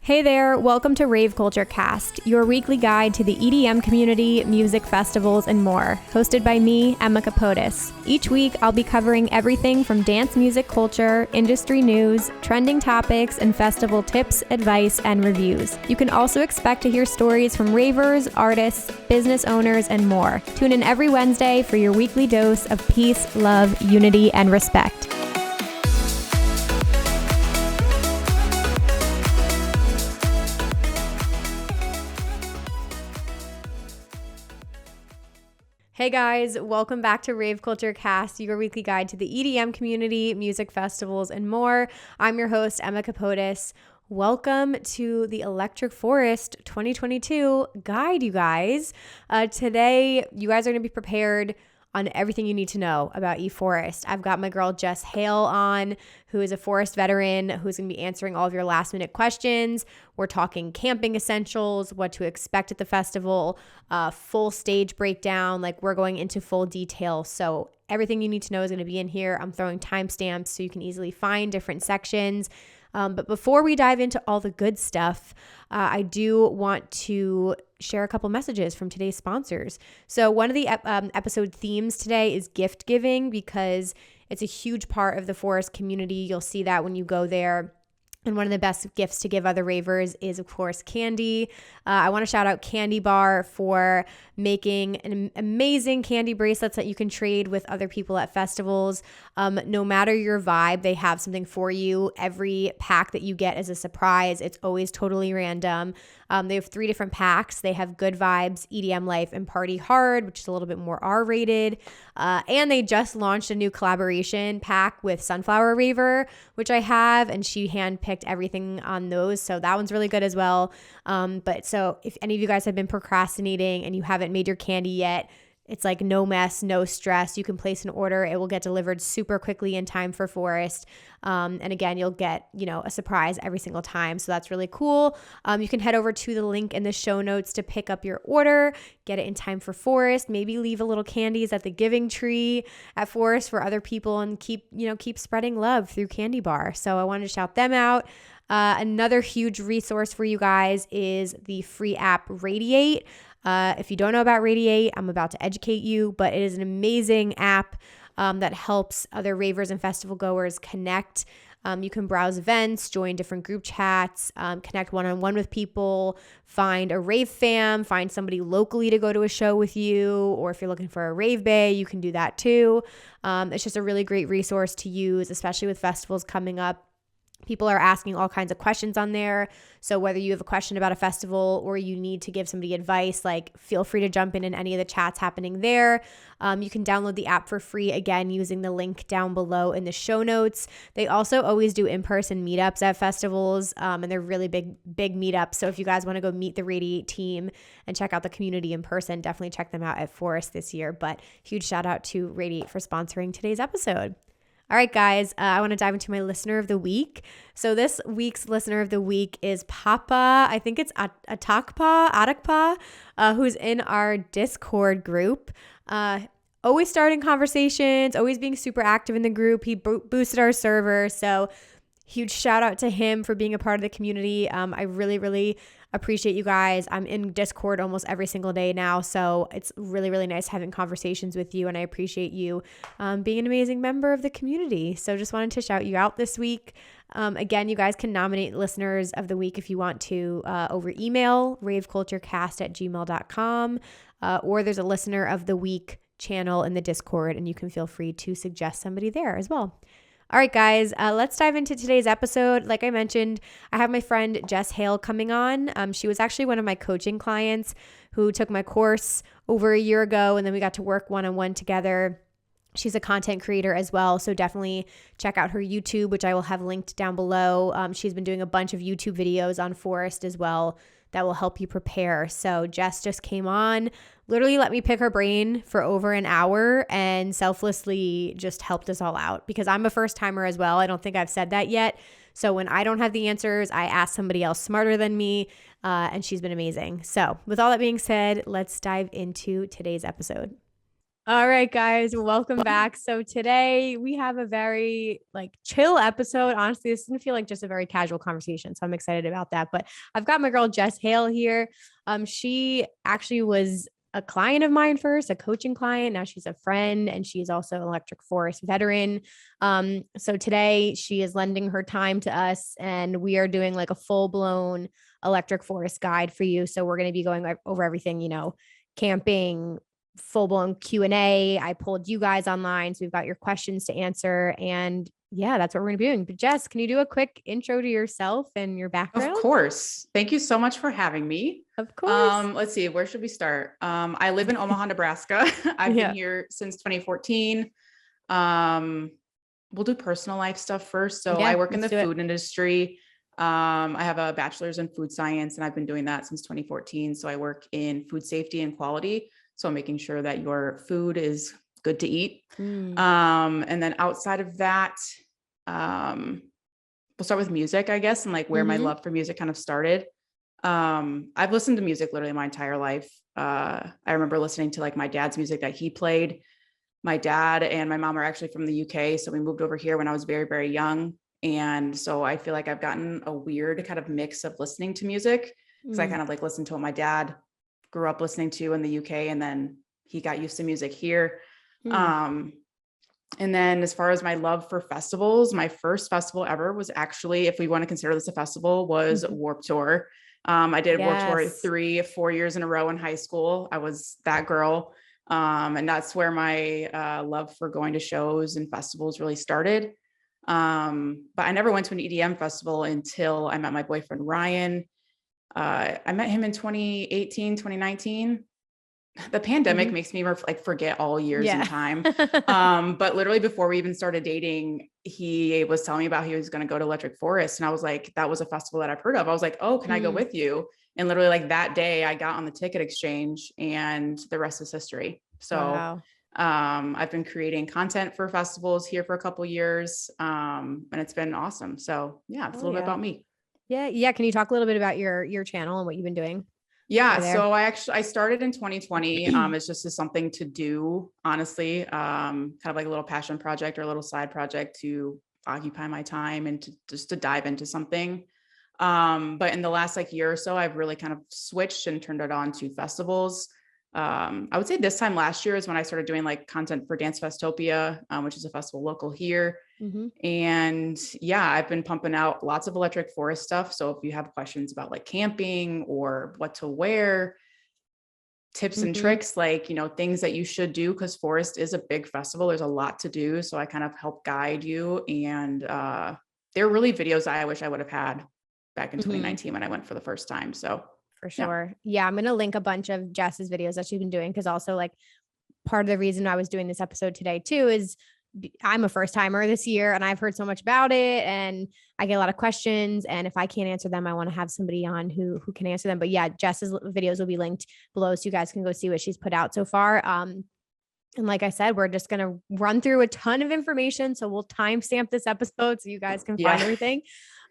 Hey there, welcome to Rave Culture Cast, your weekly guide to the EDM community, music festivals, and more, hosted by me, Emma Capotis. Each week, I'll be covering everything from dance music culture, industry news, trending topics, and festival tips, advice, and reviews. You can also expect to hear stories from ravers, artists, business owners, and more. Tune in every Wednesday for your weekly dose of peace, love, unity, and respect. Hey guys, welcome back to Rave Culture Cast, your weekly guide to the EDM community, music festivals, and more. I'm your host, Emma Capotis. Welcome to the Electric Forest 2022 guide, you guys. Today, you guys are going to be prepared on everything you need to know about eforest. I've got my girl Jess Hale on, who is a forest veteran, who's going to be answering all of your last minute questions. We're talking camping essentials, what to expect at the festival, full stage breakdown, like we're going into full detail. So everything you need to know is going to be in here. I'm throwing timestamps so you can easily find different sections. But before we dive into all the good stuff, I do want to share a couple messages from today's sponsors. So one of the episode themes today is gift giving, because it's a huge part of the forest community. You'll see that when you go there. And one of the best gifts to give other ravers is, of course, candy. I want to shout out Candy Bar for making an amazing candy bracelets that you can trade with other people at festivals. No matter your vibe, they have something for you. Every pack that you get is a surprise. It's always totally random. They have 3 different packs. They have Good Vibes, EDM Life, and Party Hard, which is a little bit more R-rated. And they just launched a new collaboration pack with Sunflower Raver, which I have, and she handpicked everything on those. So that one's really good as well. But so if any of you guys have been procrastinating and you haven't made your candy yet, it's like no mess, no stress. You can place an order. It will get delivered super quickly in time for Forest. And again, you'll get, a surprise every single time. So that's really cool. You can head over to the link in the show notes to pick up your order, get it in time for Forest, maybe leave a little candies at the giving tree at Forest for other people, and keep spreading love through Candy Bar. So I wanted to shout them out. Another huge resource for you guys is the free app Radiate. If you don't know about Radiate, I'm about to educate you, but it is an amazing app that helps other ravers and festival goers connect. You can browse events, join different group chats, connect one-on-one with people, find a rave fam, find somebody locally to go to a show with you, or if you're looking for a rave bay, you can do that too. It's just a really great resource to use, especially with festivals coming up. People are asking all kinds of questions on there. So whether you have a question about a festival or you need to give somebody advice, feel free to jump in any of the chats happening there. You can download the app for free, again, using the link down below in the show notes. They also always do in-person meetups at festivals, and they're really big meetups. So if you guys want to go meet the Radiate team and check out the community in person, definitely check them out at Forest this year. But huge shout out to Radiate for sponsoring today's episode. All right, guys, I want to dive into my listener of the week. So this week's listener of the week is Papa, I think it's Atakpa, who's in our Discord group. Always starting conversations, always being super active in the group. He boosted our server, so huge shout out to him for being a part of the community. I really, really appreciate you guys. I'm in Discord almost every single day now, so it's really, really nice having conversations with you, and I appreciate you being an amazing member of the community. So just wanted to shout you out this week. Again, you guys can nominate listeners of the week if you want to over email, raveculturecast@gmail.com, or there's a listener of the week channel in the Discord, and you can feel free to suggest somebody there as well. All right, guys, let's dive into today's episode. Like I mentioned, I have my friend Jess Hale coming on. She was actually one of my coaching clients who took my course over a year ago, and then we got to work one-on-one together. She's a content creator as well, so definitely check out her YouTube, which I will have linked down below. She's been doing a bunch of YouTube videos on Forest as well that will help you prepare. So Jess just came on, literally let me pick her brain for over an hour, and selflessly just helped us all out, because I'm a first timer as well. I don't think I've said that yet. So when I don't have the answers, I ask somebody else smarter than me, and she's been amazing. So with all that being said, let's dive into today's episode. All right, guys, welcome back. So today we have a very chill episode. Honestly, this doesn't feel like just a very casual conversation. So I'm excited about that. But I've got my girl Jess Hale here. She actually was a client of mine first, a coaching client. Now she's a friend and she's also an electric forest veteran. So today she is lending her time to us and we are doing like a full-blown electric forest guide for you. So we're going to be going over everything, camping, full-blown Q&A. I pulled you guys online, so we've got your questions to answer. And yeah, that's what we're gonna be doing. But Jess, can you do a quick intro to yourself and your background? Of course. Thank you so much for having me. Of course. Let's see, where should we start? I live in Omaha, Nebraska. I've been here since 2014. We'll do personal life stuff first. So I work in the food industry. I have a bachelor's in food science and I've been doing that since 2014. So I work in food safety and quality. So making sure that your food is good to eat. And then outside of that, we'll start with music, I guess, and like where my love for music kind of started. I've listened to music literally my entire life. I remember listening to like my dad's music that he played. My dad and my mom are actually from the UK. So we moved over here when I was very, very young. And so I feel like I've gotten a weird kind of mix of listening to music because I kind of like listened to what my dad grew up listening to in the UK, and then he got used to music here. And then as far as my love for festivals, my first festival ever was actually, if we want to consider this a festival, was Warped Tour. I did Warped Tour 3-4 years in a row in high school. I was that girl. And that's where my love for going to shows and festivals really started. But I never went to an EDM festival until I met my boyfriend, Ryan. I met him in 2018, 2019. The pandemic makes me forget all years in time. But literally before we even started dating, he was telling me about he was going to go to Electric Forest. And I was like, that was a festival that I've heard of. I was like, oh, can I go with you? And literally like that day I got on the ticket exchange and the rest is history. So I've been creating content for festivals here for a couple of years. And it's been awesome. So yeah, it's a little bit about me. Yeah. Can you talk a little bit about your channel and what you've been doing? Yeah. So I started in 2020. It's just as something to do, honestly, kind of like a little passion project or a little side project to occupy my time and to dive into something. But in the last year or so, I've really kind of switched and turned it on to festivals. I would say this time last year is when I started doing content for Dance Festopia, which is a festival local here. And yeah, I've been pumping out lots of electric forest stuff. So if you have questions about camping or what to wear, tips and tricks, things that you should do, because forest is a big festival. There's a lot to do. So I kind of help guide you. And they're really videos I wish I would have had back in 2019 when I went for the first time. So for sure. Yeah. I'm going to link a bunch of Jess's videos that she's been doing. Cause also part of the reason I was doing this episode today too, is I'm a first timer this year and I've heard so much about it and I get a lot of questions. And if I can't answer them, I want to have somebody on who can answer them. But yeah, Jess's videos will be linked below so you guys can go see what she's put out so far. And like I said, we're just going to run through a ton of information. So we'll timestamp this episode so you guys can find everything.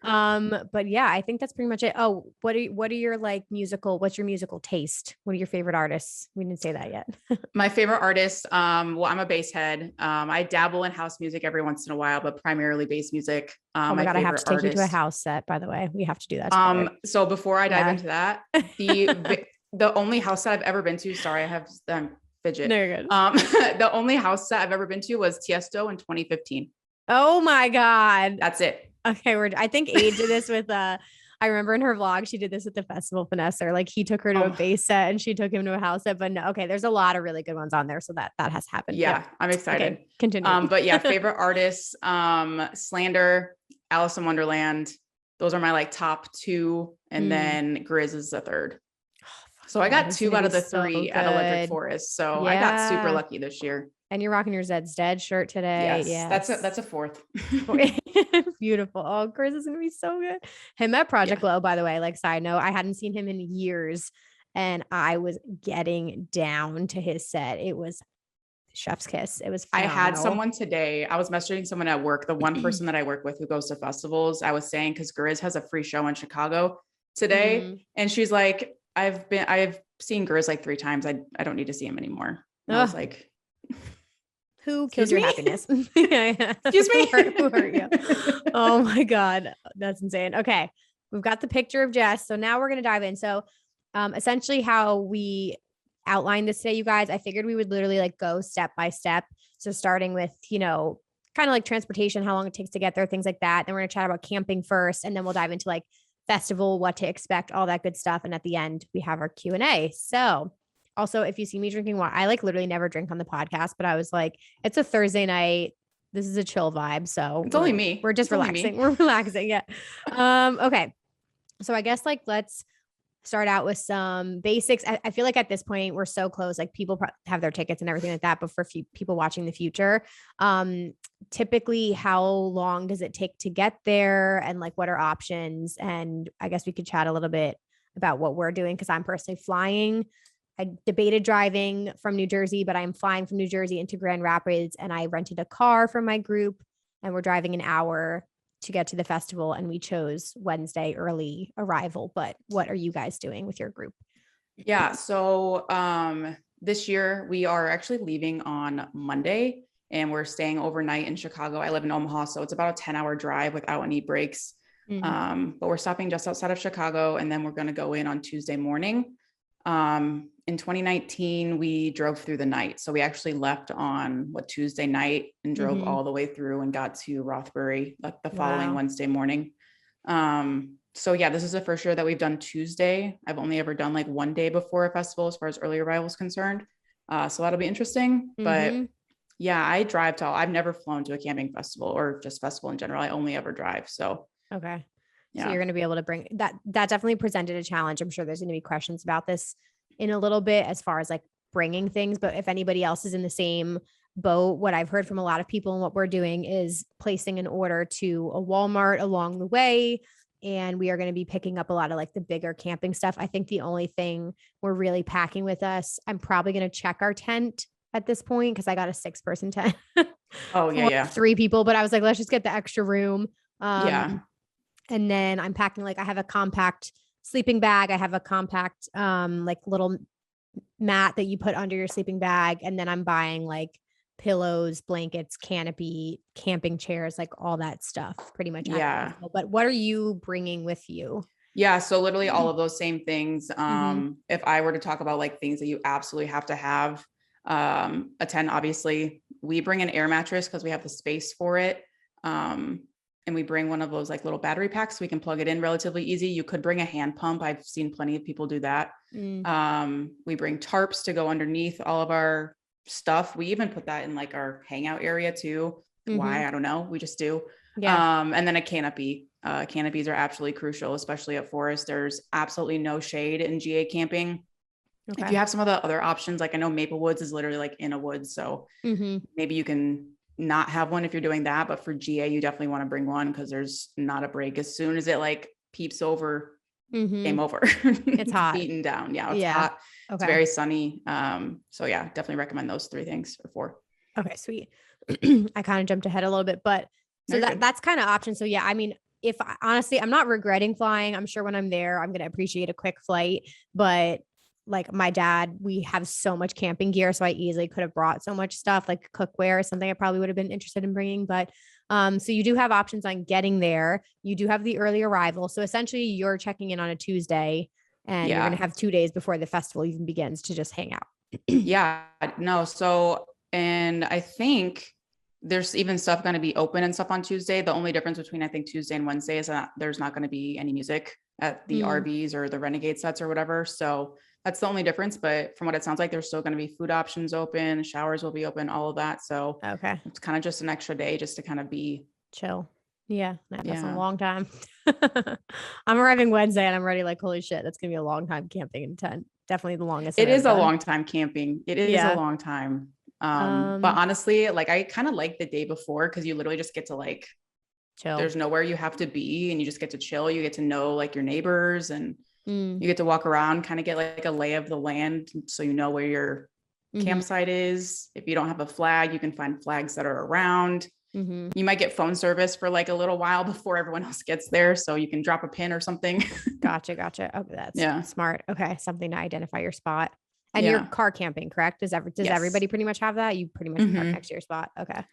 But yeah, I think that's pretty much it. Oh, what are your what's your musical taste? What are your favorite artists? We didn't say that yet. My favorite artist, well, I'm a bass head. I dabble in house music every once in a while, but primarily bass music. Oh my God, I have to take you to a house set, by the way. We have to do that together. So before I dive into that, the only house set I've ever been to, sorry, I have fidget. No, you're good. The only house set I've ever been to was Tiesto in 2015. Oh my God. That's it. Okay. I think Aid did this with, I remember in her vlog, she did this with the festival finesser. He took her to a bass set and she took him to a house set, but no, okay. There's a lot of really good ones on there. So that has happened. Yeah. I'm excited. Okay, continue. But yeah, favorite artists, Slander, Alice in Wonderland. Those are my top two. And then Grizz is the third. So I got 2 out of the 3 at Electric Forest. So I got super lucky this year. And you're rocking your Zed's Dead shirt today. Yes. That's a 4th. Beautiful. Oh, Chris is going to be so good. Him at Project Low, by the way, side note, I hadn't seen him in years and I was getting down to his set. It was chef's kiss. It was phenomenal. I had someone today. I was messaging someone at work. The one person that I work with who goes to festivals, I was saying, cause Grizz has a free show in Chicago today. And she's like, I've seen Grizz 3 times. I don't need to see him anymore. And I was like, Who killed Excuse your me? happiness? Yeah. Excuse me? Who hurt you? Oh my God. That's insane. Okay. We've got the picture of Jess. So now we're going to dive in. So essentially how we outlined this today, you guys, I figured we would literally like go step by step. So starting with, kind of like transportation, how long it takes to get there, things like that. Then we're going to chat about camping first, and then we'll dive into like festival, what to expect, all that good stuff. And at the end, we have our Q&A. So also, if you see me drinking water, I like literally never drink on the podcast, but I was like, it's a Thursday night. This is a chill vibe. So It's only me. We're just It's only relaxing. me. We're relaxing. Yeah. Okay. So I guess like let's start out with some basics. I feel like at this point we're so close, like people have their tickets and everything like that, but for people watching the future, typically how long does it take to get there, and like what are options? And I guess we could chat a little bit about what we're doing, because I'm personally flying. I debated driving from New Jersey, but I'm flying from New Jersey into Grand Rapids, and I rented a car for my group, and we're driving an hour to get to the festival, and we chose Wednesday early arrival. But what are you guys doing with your group? Yeah. So this year we are actually leaving on Monday, and we're staying overnight in Chicago. I live in Omaha, so it's about a 10-hour drive without any breaks. But we're stopping just outside of Chicago, and then we're going to go in on Tuesday morning. In 2019, we drove through the night. So we actually left on Tuesday night and drove all the way through and got to Rothbury like the following Wednesday morning. So yeah, this is the first year that we've done Tuesday. I've only ever done like one day before a festival as far as early arrival is concerned. So that'll be interesting. But yeah, I've never flown to a camping festival or just festival in general. I only ever drive. So okay. Yeah. So you're going to be able to bring that. That definitely presented a challenge. I'm sure there's going to be questions about this in a little bit as far as like bringing things. But if anybody else is in the same boat, what I've heard from a lot of people and what we're doing is placing an order to a Walmart along the way. And we are going to be picking up a lot of like the bigger camping stuff. I think the only thing we're really packing with us, I'm probably going to check our tent at this point, because I got a 6-person tent. Oh yeah. 3 people, but I was like, let's just get the extra room. Yeah. And then I'm packing, like I have a compact sleeping bag. I have a compact, like little mat that you put under your sleeping bag. And then I'm buying like pillows, blankets, canopy, camping chairs, like all that stuff pretty much. Yeah. But what are you bringing with you? Yeah. So literally all of those same things. If I were to talk about like things that you absolutely have to have, a tent, obviously we bring an air mattress because we have the space for it. And we bring one of those like little battery packs so we can plug it in relatively easy. You could bring a hand pump. I've seen plenty of people do that. We bring tarps to go underneath all of our stuff. We even put that in like our hangout area too. Why? I don't know. We just do. Yeah. And then a canopy. Canopies are absolutely crucial, especially at Forest. There's absolutely no shade in GA camping. Okay. If you have some of the other options, like I know Maple Woods is literally like in a woods. So maybe you can not have one if you're doing that, but for GA, you definitely want to bring one because there's not a break. As soon as it like peeps over, game over. It's hot. Beaten down. Yeah. It's hot. Okay. It's very sunny. So yeah, definitely recommend those 3 things or 4. Okay, sweet. I kind of jumped ahead a little bit, but so that's kind of option. So yeah, I mean, honestly, I'm not regretting flying. I'm sure when I'm there, I'm going to appreciate a quick flight, but like my dad, we have so much camping gear. So I easily could have brought so much stuff like cookware or something I probably would have been interested in bringing. But so you do have options on getting there. You do have the early arrival. So essentially you're checking in on a Tuesday, and you're going to have 2 days before the festival even begins to just hang out. Yeah, no. So, and I think there's even stuff going to be open and stuff on Tuesday. The only difference between I think Tuesday and Wednesday is that there's not going to be any music at the RVs or the Renegade sets or whatever. So that's the only difference. But from what it sounds like, there's still going to be food options open, showers will be open, all of that. So okay, it's kind of just an extra day just to kind of be chill. Yeah, that's a long time. I'm arriving Wednesday and I'm ready. Like, holy shit, that's gonna be a long time camping in tent. Definitely the longest. It is a long time camping. It is a long time. But honestly, like I kind of like the day before because you literally just get to like chill. There's nowhere you have to be and you just get to chill. You get to know like your neighbors and you get to walk around, kind of get like a lay of the land. So you know where your campsite is. If you don't have a flag, you can find flags that are around. You might get phone service for like a little while before everyone else gets there. So you can drop a pin or something. Gotcha. Oh, that's smart. Okay. Something to identify your spot. And you're car camping, correct? Does Yes. everybody pretty much have that? You pretty much park next to your spot. Okay.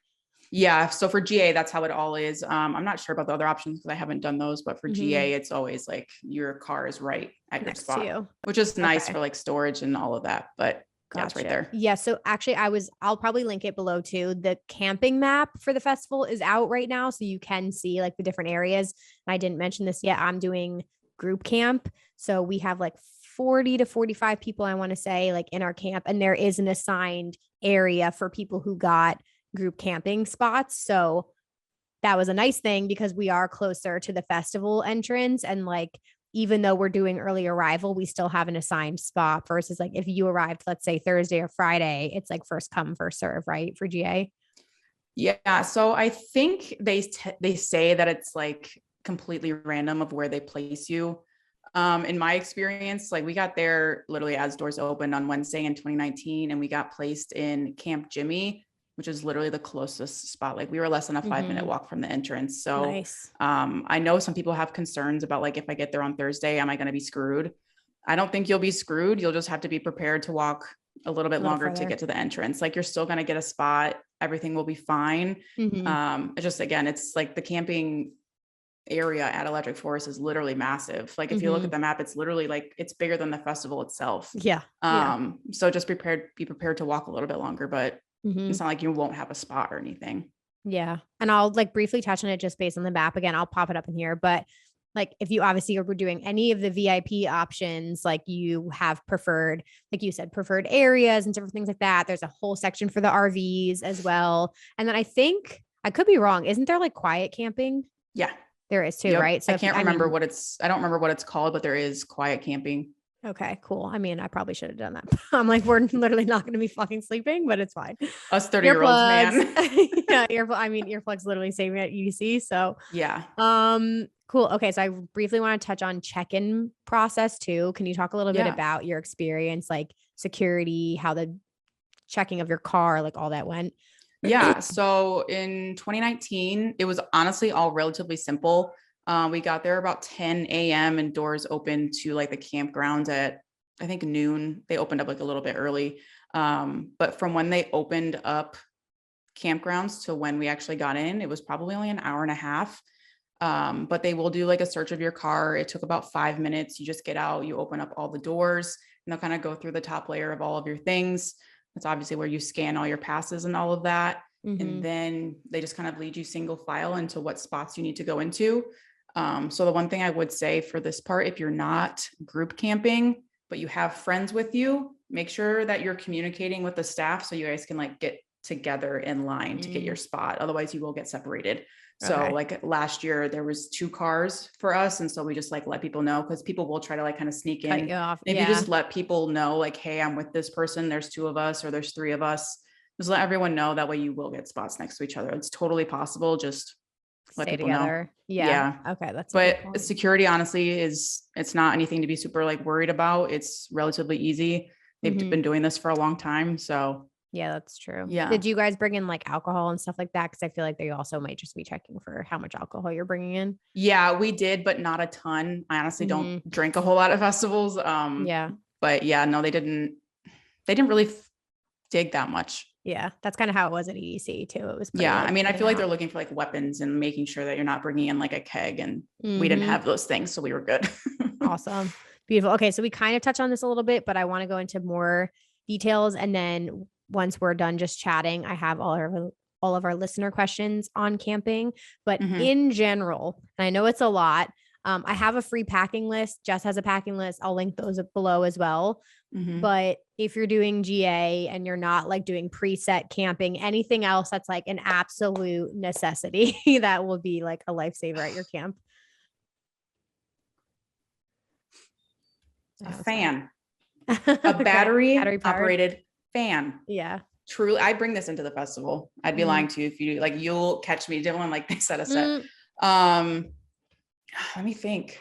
Yeah. So for GA, that's how it all is. I'm not sure about the other options because I haven't done those, but for GA, it's always like your car is right at your spot, to you, which is nice for like storage and all of that. But yeah, it's right there. Yeah. So actually I'll probably link it below too. The camping map for the festival is out right now. So you can see like the different areas. And I didn't mention this yet. I'm doing group camp. So we have like 40 to 45 people, I want to say, like in our camp. And there is an assigned area for people who got group camping spots. So that was a nice thing because we are closer to the festival entrance. And like, even though we're doing early arrival, we still have an assigned spot versus like if you arrived, let's say Thursday or Friday, it's like first come, first serve, right? For GA. Yeah. So I think they say that it's like completely random of where they place you. In my experience, like we got there literally as doors opened on Wednesday in 2019, and we got placed in Camp Jimmy, which is literally the closest spot. Like we were less than a 5-minute walk from the entrance. So nice. I know some people have concerns about like, if I get there on Thursday, am I going to be screwed? I don't think you'll be screwed. You'll just have to be prepared to walk a little bit longer to get to the entrance. Like you're still going to get a spot. Everything will be fine. It's just, again, it's like the camping area at Electric Forest is literally massive. Like if you look at the map, it's literally like, it's bigger than the festival itself. Yeah. So just be prepared to walk a little bit longer, but it's not like you won't have a spot or anything. Yeah. And I'll like briefly touch on it just based on the map. Again, I'll pop it up in here, but like if you obviously are doing any of the VIP options, like you have preferred, like you said, preferred areas and different things like that. There's a whole section for the RVs as well. And then I think I could be wrong. Isn't there like quiet camping? Yeah. There is too, right? So I don't remember what it's called, but there is quiet camping. Okay, cool. I mean, I probably should have done that. I'm like, we're literally not going to be fucking sleeping, but it's fine. Us 30-year-olds, man. Yeah, earplugs literally save me at UC. So yeah. Cool. Okay, so I briefly want to touch on check-in process too. Can you talk a little bit about your experience, like security, how the checking of your car, like all that went? Yeah. So in 2019, it was honestly all relatively simple. We got there about 10 a.m. and doors opened to like the campgrounds at, I think, noon. They opened up like a little bit early. But from when they opened up campgrounds to when we actually got in, it was probably only an hour and a half. But they will do like a search of your car. It took about 5 minutes. You just get out, you open up all the doors, and they'll kind of go through the top layer of all of your things. That's obviously where you scan all your passes and all of that. And then they just kind of lead you single file into what spots you need to go into. So the one thing I would say for this part, if you're not group camping, but you have friends with you, make sure that you're communicating with the staff so you guys can like get together in line to get your spot. Otherwise you will get separated. So like last year there was 2 cars for us. And so we just like let people know, because people will try to like kind of sneak in. If you just let people know like, hey, I'm with this person, there's 2 of us or there's 3 of us, just let everyone know. That way you will get spots next to each other. It's totally possible. Just let people know. Yeah. Okay. But security honestly it's not anything to be super like worried about. It's relatively easy. They've been doing this for a long time. So yeah, that's true. Yeah. Did you guys bring in like alcohol and stuff like that? Cause I feel like they also might just be checking for how much alcohol you're bringing in. Yeah, we did, but not a ton. I honestly don't drink a whole lot at festivals. But yeah, no, they didn't really dig that much. Yeah. That's kind of how it was at EDC too. It was, I mean, I feel like they're looking for like weapons and making sure that you're not bringing in like a keg, and we didn't have those things. So we were good. Awesome. Beautiful. Okay. So we kind of touched on this a little bit, but I want to go into more details. And then once we're done just chatting, I have all of our listener questions on camping, but in general, and I know it's a lot. I have a free packing list. Jess has a packing list. I'll link those below as well. But if you're doing GA and you're not like doing preset camping, anything else that's like an absolute necessity that will be like a lifesaver at your camp. A fan, a battery operated fan. Yeah. Truly. I bring this into the festival. I'd be lying to you if you like, you'll catch me doing like they set a set. Let me think.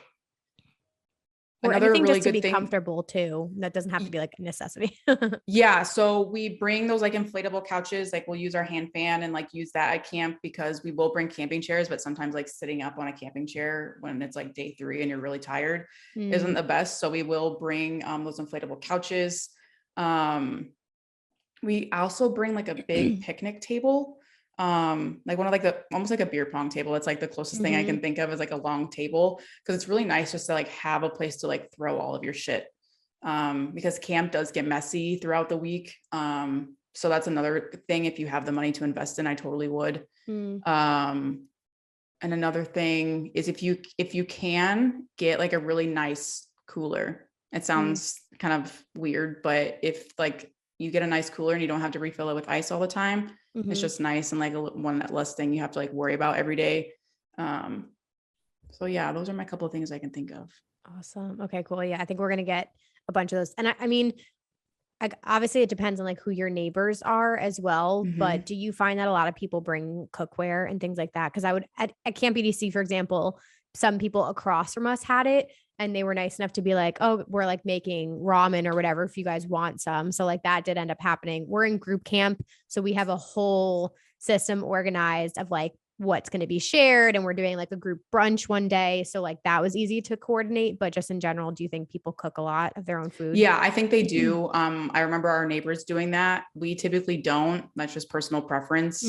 Or another really just to be comfortable too. That doesn't have to be like a necessity. Yeah. So we bring those like inflatable couches. Like we'll use our hand fan and like use that at camp, because we will bring camping chairs, but sometimes like sitting up on a camping chair when it's like day 3 and you're really tired isn't the best. So we will bring those inflatable couches. We also bring like a big picnic table, like one of like almost like a beer pong table. It's like the closest thing I can think of is like a long table, because it's really nice just to like have a place to like throw all of your shit. Because camp does get messy throughout the week. So that's another thing. If you have the money to invest in, I totally would. And another thing is if you can get like a really nice cooler. It sounds kind of weird, but if like you get a nice cooler and you don't have to refill it with ice all the time, it's just nice, and like one less thing you have to like worry about every day. So yeah, those are my couple of things I can think of. Awesome. Okay, cool. Yeah, I think we're gonna get a bunch of those. And I mean, obviously it depends on like who your neighbors are as well. But do you find that a lot of people bring cookware and things like that? Because I would at Camp EDC, for example, some people across from us had it, and they were nice enough to be like, oh, we're like making ramen or whatever if you guys want some. So like that did end up happening. We're in group camp, so we have a whole system organized of like what's going to be shared, and we're doing like a group brunch one day, so like that was easy to coordinate. But just in general, do you think people cook a lot of their own food? Yeah, I think they do. I remember our neighbors doing that. We typically don't. That's just personal preference.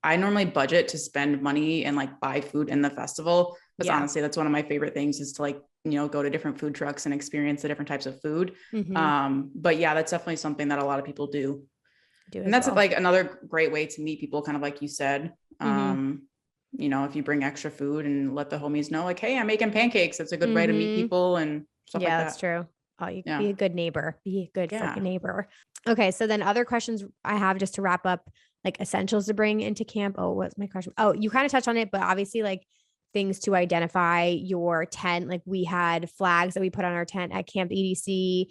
I normally budget to spend money and like buy food in the festival, because honestly that's one of my favorite things, is to like, go to different food trucks and experience the different types of food. But yeah, that's definitely something that a lot of people do. And that's like another great way to meet people, kind of like you said. If you bring extra food and let the homies know like, hey, I'm making pancakes, it's a good way to meet people and stuff like that. That's true. Oh, you can be a good neighbor. Be a good freaking neighbor. Okay, so then other questions I have just to wrap up, like essentials to bring into camp. Oh, what's my question? Oh, you kind of touched on it, but obviously like things to identify your tent. Like we had flags that we put on our tent at Camp EDC,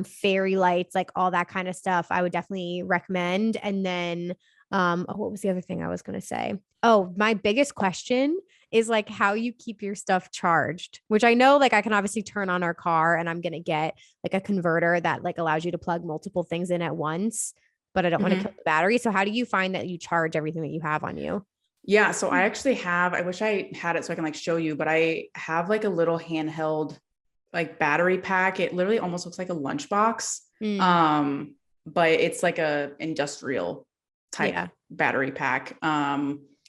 fairy lights, like all that kind of stuff. I would definitely recommend. And then, what was the other thing I was going to say? Oh, my biggest question is like how you keep your stuff charged, which I know like I can obviously turn on our car, and I'm going to get like a converter that like allows you to plug multiple things in at once, but I don't want to kill the battery. So how do you find that you charge everything that you have on you? Yeah. So I actually have, I wish I had it so I can like show you, but I have like a little handheld like battery pack. It literally almost looks like a lunchbox. But it's like a industrial type battery pack.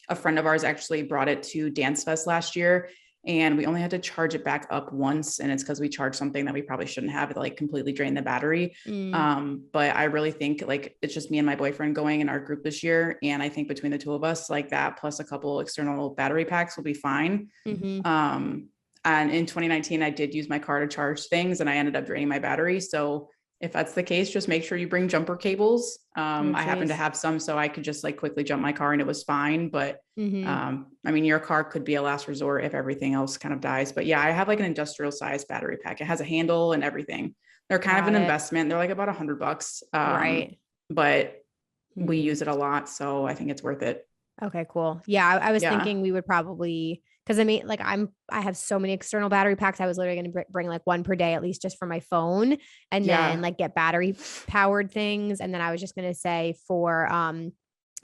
A friend of ours actually brought it to Dance Fest last year, and we only had to charge it back up once. And it's because we charged something that we probably shouldn't have. It like completely drained the battery. But I really think like it's just me and my boyfriend going in our group this year. And I think between the two of us, like that plus a couple external battery packs will be fine. And in 2019, I did use my car to charge things, and I ended up draining my battery. So if that's the case, just make sure you bring jumper cables. I happen to have some, so I could just like quickly jump my car and it was fine. But I mean, your car could be a last resort if everything else kind of dies. But yeah, I have like an industrial size battery pack. It has a handle and everything. They're kind of an investment. They're like about $100. Right. But we use it a lot, so I think it's worth it. Okay, cool. Yeah, I was thinking we would probably, because I mean, like I have so many external battery packs. I was literally going to bring like one per day, at least just for my phone, and then like get battery powered things. And then I was just going to say for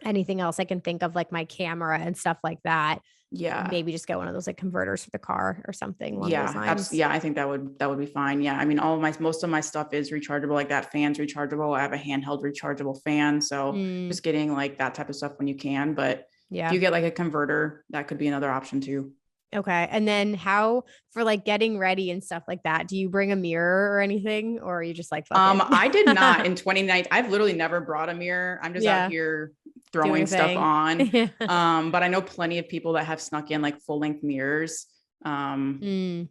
anything else I can think of, like my camera and stuff like that. Yeah. Maybe just get one of those like converters for the car or something. Yeah. Absolutely. Yeah. I think that would be fine. Yeah. I mean, most of my stuff is rechargeable, like that fan's rechargeable. I have a handheld rechargeable fan. So just getting like that type of stuff when you can, but if you get like a converter, that could be another option too. Okay. And then how for like getting ready and stuff like that, do you bring a mirror or anything, or are you just like, I did not in 2019. I've literally never brought a mirror. I'm just out here throwing stuff on. But I know plenty of people that have snuck in like full length mirrors. Do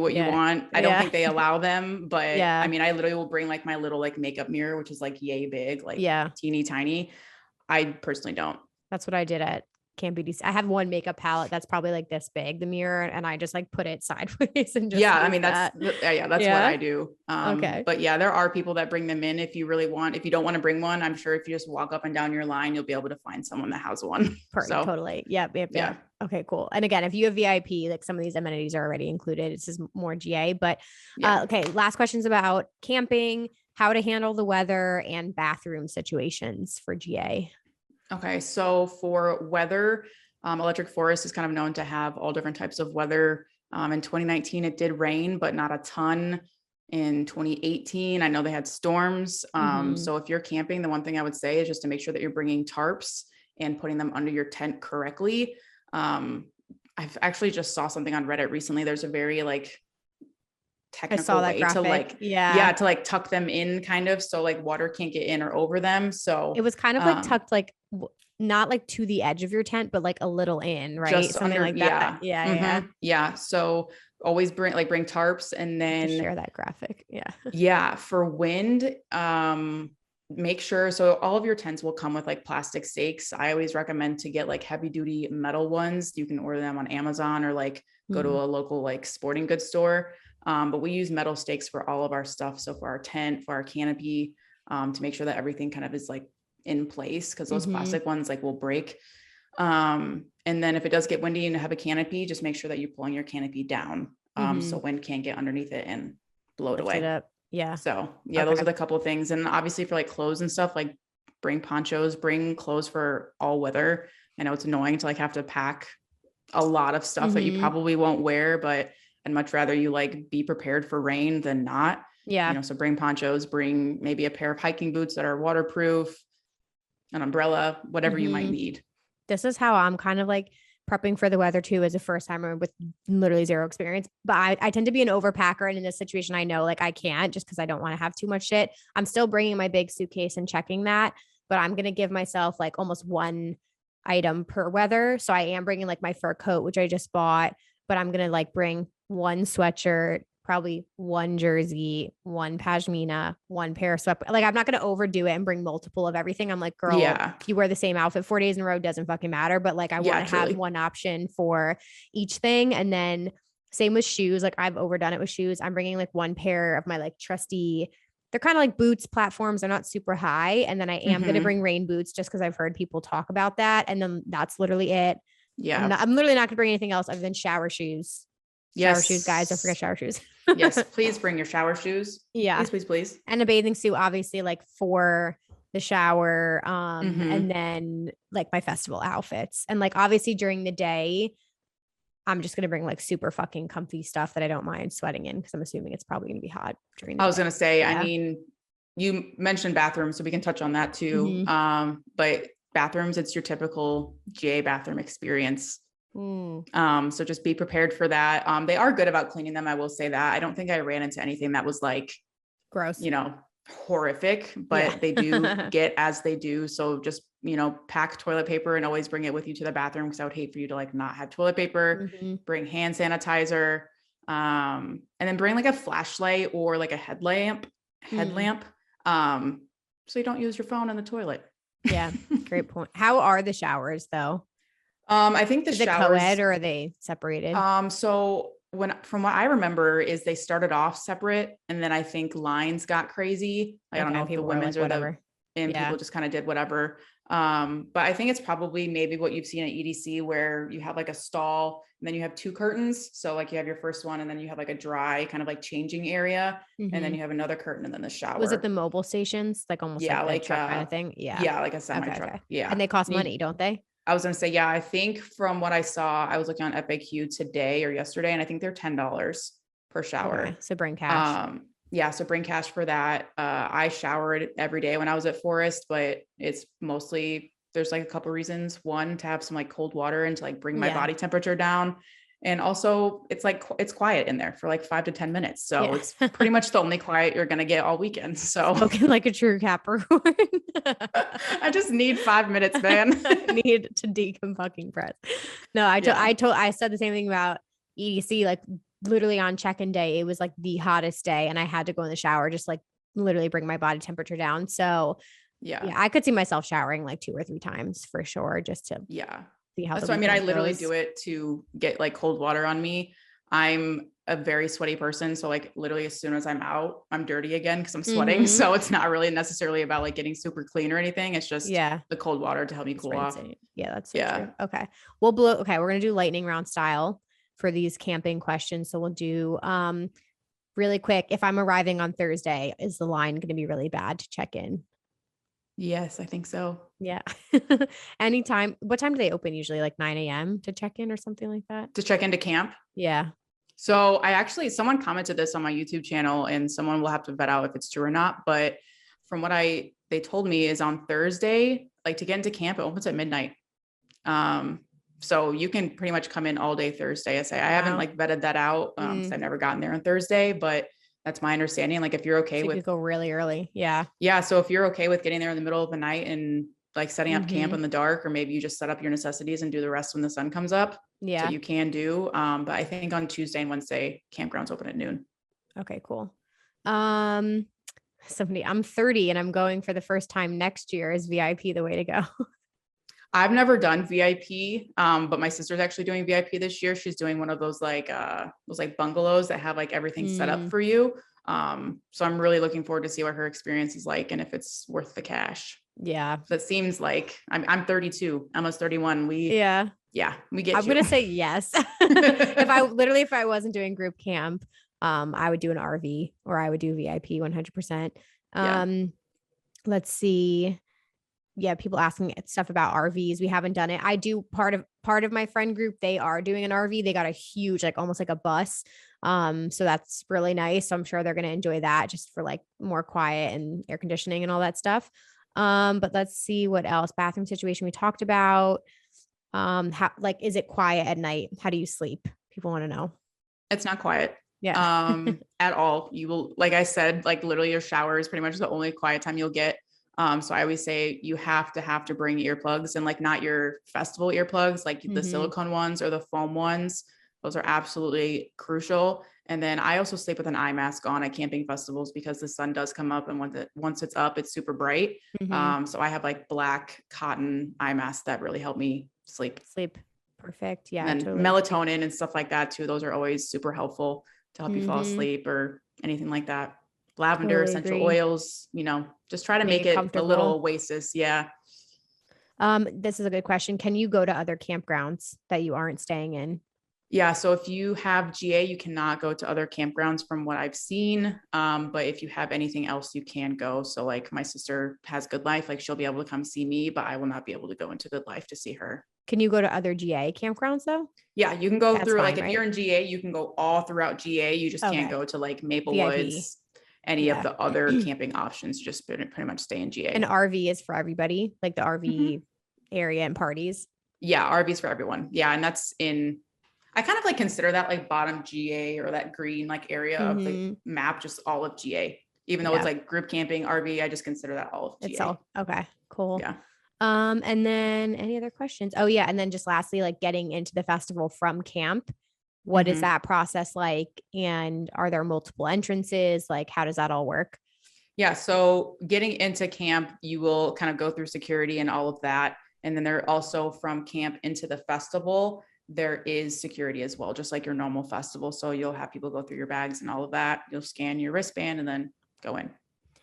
what you want. I don't think they allow them, but I mean, I literally will bring like my little like makeup mirror, which is like yay big, like teeny tiny. I personally don't. That's what I did at Camp BDC. I have one makeup palette that's probably like this big, the mirror, and I just like put it sideways and just I mean that's what I do. Okay. But yeah, there are people that bring them in if you really want. If you don't want to bring one, I'm sure if you just walk up and down your line, you'll be able to find someone that has one. Totally. Yep. Okay, cool. And again, if you have VIP, like some of these amenities are already included. It's just more GA. But okay, last questions about camping, how to handle the weather, and bathroom situations for GA. Okay. So for weather, Electric Forest is kind of known to have all different types of weather. In 2019, it did rain, but not a ton. in 2018. I know they had storms. So if you're camping, the one thing I would say is just to make sure that you're bringing tarps and putting them under your tent correctly. I've actually just saw something on Reddit recently. There's a very like technical way to like, to like tuck them in kind of, so like water can't get in or over them. So it was kind of like tucked, like not like to the edge of your tent, but like a little in, right? Just Something under, like that. Yeah. So always bring tarps, and then share that graphic. For wind, make sure, so all of your tents will come with like plastic stakes. I always recommend to get like heavy duty metal ones. You can order them on Amazon or like go to a local like sporting goods store. But we use metal stakes for all of our stuff. So for our tent, for our canopy, to make sure that everything kind of is like in place, because those plastic ones like will break. And then if it does get windy and you have a canopy, just make sure that you're pulling your canopy down, so wind can't get underneath it and blow it away. So those are the couple of things. And obviously for like clothes and stuff, like bring ponchos, bring clothes for all weather. I know it's annoying to like have to pack a lot of stuff that you probably won't wear, but I'd much rather you like be prepared for rain than not. So bring ponchos, bring maybe a pair of hiking boots that are waterproof, an umbrella, whatever you might need. This is how I'm kind of like prepping for the weather too, as a first timer with literally zero experience. But I tend to be an overpacker. And in this situation, I know like I can't, just because I don't want to have too much shit. I'm still bringing my big suitcase and checking that, but I'm going to give myself like almost one item per weather. So I am bringing like my fur coat, which I just bought, but I'm going to like bring one sweatshirt, probably one jersey, one pashmina, one pair of sweat. Like I'm not going to overdo it and bring multiple of everything. I'm like, girl, if you wear the same outfit 4 days in a row, doesn't fucking matter. But like, I want to have one option for each thing. And then same with shoes. Like I've overdone it with shoes. I'm bringing like one pair of my like trusty, they're kind of like boots platforms. They're not super high. And then I am going to bring rain boots just because I've heard people talk about that. And then that's literally it. I'm literally not going to bring anything else other than shower shoes. Shower shoes, guys. Don't forget shower shoes. Yes, please bring your shower shoes. Please. And a bathing suit, obviously, like for the shower. And then like my festival outfits. And like obviously during the day, I'm just gonna bring like super fucking comfy stuff that I don't mind sweating in, because I'm assuming it's probably gonna be hot during the day. I was gonna say, I mean, you mentioned bathrooms, so we can touch on that too. But bathrooms, it's your typical GA bathroom experience. So just be prepared for that. They are good about cleaning them. I will say that. I don't think I ran into anything that was like gross, horrific, but they do get as they do. So just, pack toilet paper and always bring it with you to the bathroom, because I would hate for you to like not have toilet paper. Bring hand sanitizer, and then bring like a flashlight or like a headlamp, so you don't use your phone in the toilet. Great point. How are the showers though? I think the showers, co-ed, or are they separated? So from what I remember is they started off separate, and then I think lines got crazy. I don't know if the women's or whatever, people just kind of did whatever. But I think it's probably maybe what you've seen at EDC, where you have like a stall and then you have 2 curtains. So like you have your first one, and then you have like a dry kind of like changing area, and then you have another curtain, and then the shower. Was it the mobile stations? Like almost like a truck kind of thing? Yeah, like a semi truck. Okay. Yeah. And they cost money, don't they? I was going to say, I think from what I saw, I was looking on FAQ today or yesterday, and I think they're $10 per shower. Okay, so bring cash. So bring cash for that. I showered every day when I was at Forest, but it's mostly, there's like a couple reasons. One, to have some like cold water and to like bring my body temperature down. And also it's like, it's quiet in there for like 5 to 10 minutes. So it's pretty much the only quiet you're going to get all weekend. So looking like a true Capricorn. I just need 5 minutes, man. Need to decompress. No, I said the same thing about EDC, like literally on check-in day, it was like the hottest day, and I had to go in the shower, just like literally bring my body temperature down. So I could see myself showering like 2 or 3 times for sure, just to see how. So I mean, I literally do it to get like cold water on me. I'm a very sweaty person, so like literally as soon as I'm out, I'm dirty again because I'm sweating. So it's not really necessarily about like getting super clean or anything. It's just the cold water to help me cool off. Yeah, that's so true. Okay, we're gonna do lightning round style for these camping questions. So we'll do really quick. If I'm arriving on Thursday, is the line going to be really bad to check in? Yes, I think so. Yeah. Anytime. What time do they open usually? Like 9 a.m. to check in or something like that? To check into camp? Yeah. So someone commented this on my YouTube channel, and someone will have to vet out if it's true or not. But from what they told me is on Thursday, like to get into camp, it opens at midnight. So you can pretty much come in all day Thursday. I haven't like vetted that out. 'Cause I've never gotten there on Thursday, but that's my understanding. Like if you're okay So you with could go really early. Yeah. Yeah. So if you're okay with getting there in the middle of the night and like setting up camp in the dark, or maybe you just set up your necessities and do the rest when the sun comes up. Yeah. So you can do. But I think on Tuesday and Wednesday, campgrounds open at noon. Okay, cool. I'm 30 and I'm going for the first time next year. Is VIP the way to go? I've never done VIP, but my sister's actually doing VIP this year. She's doing one of those like bungalows that have like everything set up for you. So I'm really looking forward to see what her experience is like and if it's worth the cash. Yeah. That seems like I'm 32, almost 31. We get I'm you. going to say yes. If I wasn't doing group camp, I would do an RV or I would do VIP 100%. Let's see. Yeah. People asking stuff about RVs. We haven't done it. I do part of my friend group. They are doing an RV. They got a huge, like almost like a bus. So that's really nice. So I'm sure they're going to enjoy that just for like more quiet and air conditioning and all that stuff. But let's see what else. Bathroom situation we talked about. How, like, is it quiet at night? How do you sleep? People want to know. It's not quiet. Yeah. At all. You will, like I said, like literally your shower is pretty much the only quiet time you'll get. So I always say you have to bring earplugs, and like not your festival earplugs, like the silicone ones or the foam ones. Those are absolutely crucial. And then I also sleep with an eye mask on at camping festivals because the sun does come up, and once it's up, it's super bright. So I have like black cotton eye masks that really help me sleep. Perfect. Yeah. And totally. melatonin and stuff like that too. Those are always super helpful to help you fall asleep or anything like that. Lavender, essential oils, just try to make it a little oasis. Yeah. This is a good question. Can you go to other campgrounds that you aren't staying in? Yeah. So if you have GA, you cannot go to other campgrounds from what I've seen. But if you have anything else, you can go. So like my sister has Good Life, like she'll be able to come see me, but I will not be able to go into Good Life to see her. Can you go to other GA campgrounds though? Yeah, you can go through, like if you're in GA, you can go all throughout GA. You just can't go to like Maplewoods, any of the other camping options, just pretty much stay in GA. An RV is for everybody, like the RV area and parties. Yeah, RVs for everyone. Yeah. And that's I kind of like consider that like bottom GA or that green like area of the map, just all of GA, even though it's like group camping, RV, I just consider that all of GA. It's all okay, cool. Yeah. And then any other questions? Oh yeah. And then just lastly, like getting into the festival from camp, what is that process like? And are there multiple entrances? Like, how does that all work? Yeah. So getting into camp, you will kind of go through security and all of that. And then there also from camp into the festival, there is security as well, just like your normal festival. So you'll have people go through your bags and all of that. You'll scan your wristband and then go in.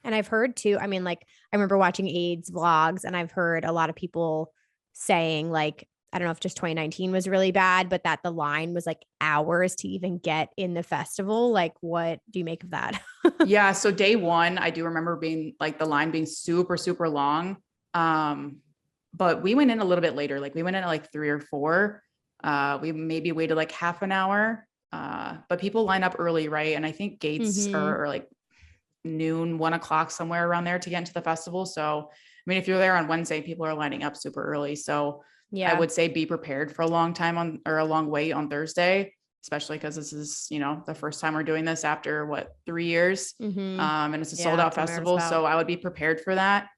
And I've heard too, I mean, like I remember watching AIDS vlogs and I've heard a lot of people saying like, I don't know if just 2019 was really bad, but that the line was like hours to even get in the festival. Like, what do you make of that? Yeah. So day one, I do remember being like the line being super, super long. But we went in a little bit later. Like we went in at like 3 or 4. We maybe waited like half an hour. But people line up early, right? And I think gates are like noon, 1 o'clock, somewhere around there to get into the festival. So, I mean, if you're there on Wednesday, people are lining up super early. So I would say be prepared for a long wait on Thursday, especially because this is, the first time we're doing this after 3 years. And it's a sold out festival. So I would be prepared for that.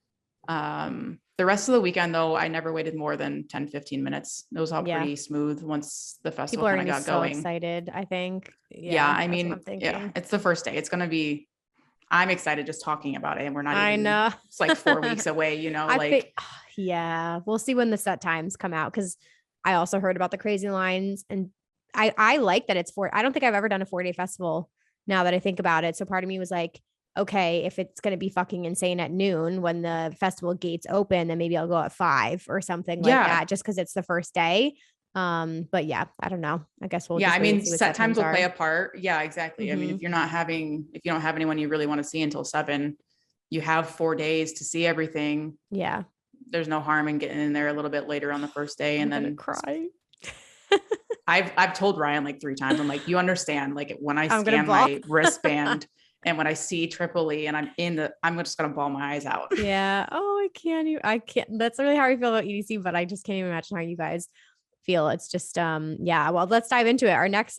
The rest of the weekend though, I never waited more than 10, 15 minutes. It was all pretty smooth once the festival kind of got going. Excited, I think. I mean, it's the first day. It's going to be, I'm excited just talking about it, and we're not even, I know it's like 4 weeks away, we'll see when the set times come out. Cause I also heard about the crazy lines, and I like that it's I don't think I've ever done a 4-day festival now that I think about it. So part of me was like, okay, if it's going to be fucking insane at noon when the festival gates open, then maybe I'll go at 5 or something like that, just cause it's the first day. But yeah, I don't know. I guess we'll I mean, set times will play a part. Yeah, exactly. I mean, if you don't have anyone you really want to see until 7, you have 4 days to see everything. Yeah. There's no harm in getting in there a little bit later on the first day and then cry. I've told Ryan like 3 times, I'm like, you understand, like when I I'm gonna scan bawl. my wristband and when I see Tripoli and I'm just going to bawl my eyes out. Yeah. Oh, I can't. That's really how I feel about EDC, but I just can't even imagine how you guys feel. It's just, yeah. Well, let's dive into it. Our next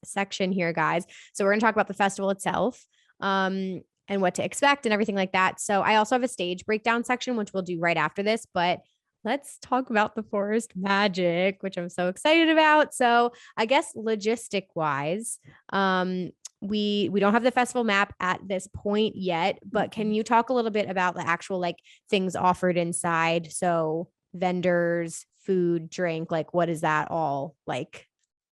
section here, guys. So we're going to talk about the festival itself, and what to expect and everything like that. So I also have a stage breakdown section, which we'll do right after this, but let's talk about the forest magic, which I'm so excited about. So I guess logistic wise, we don't have the festival map at this point yet, but can you talk a little bit about the actual like things offered inside? So vendors, food, drink, like what is that all like?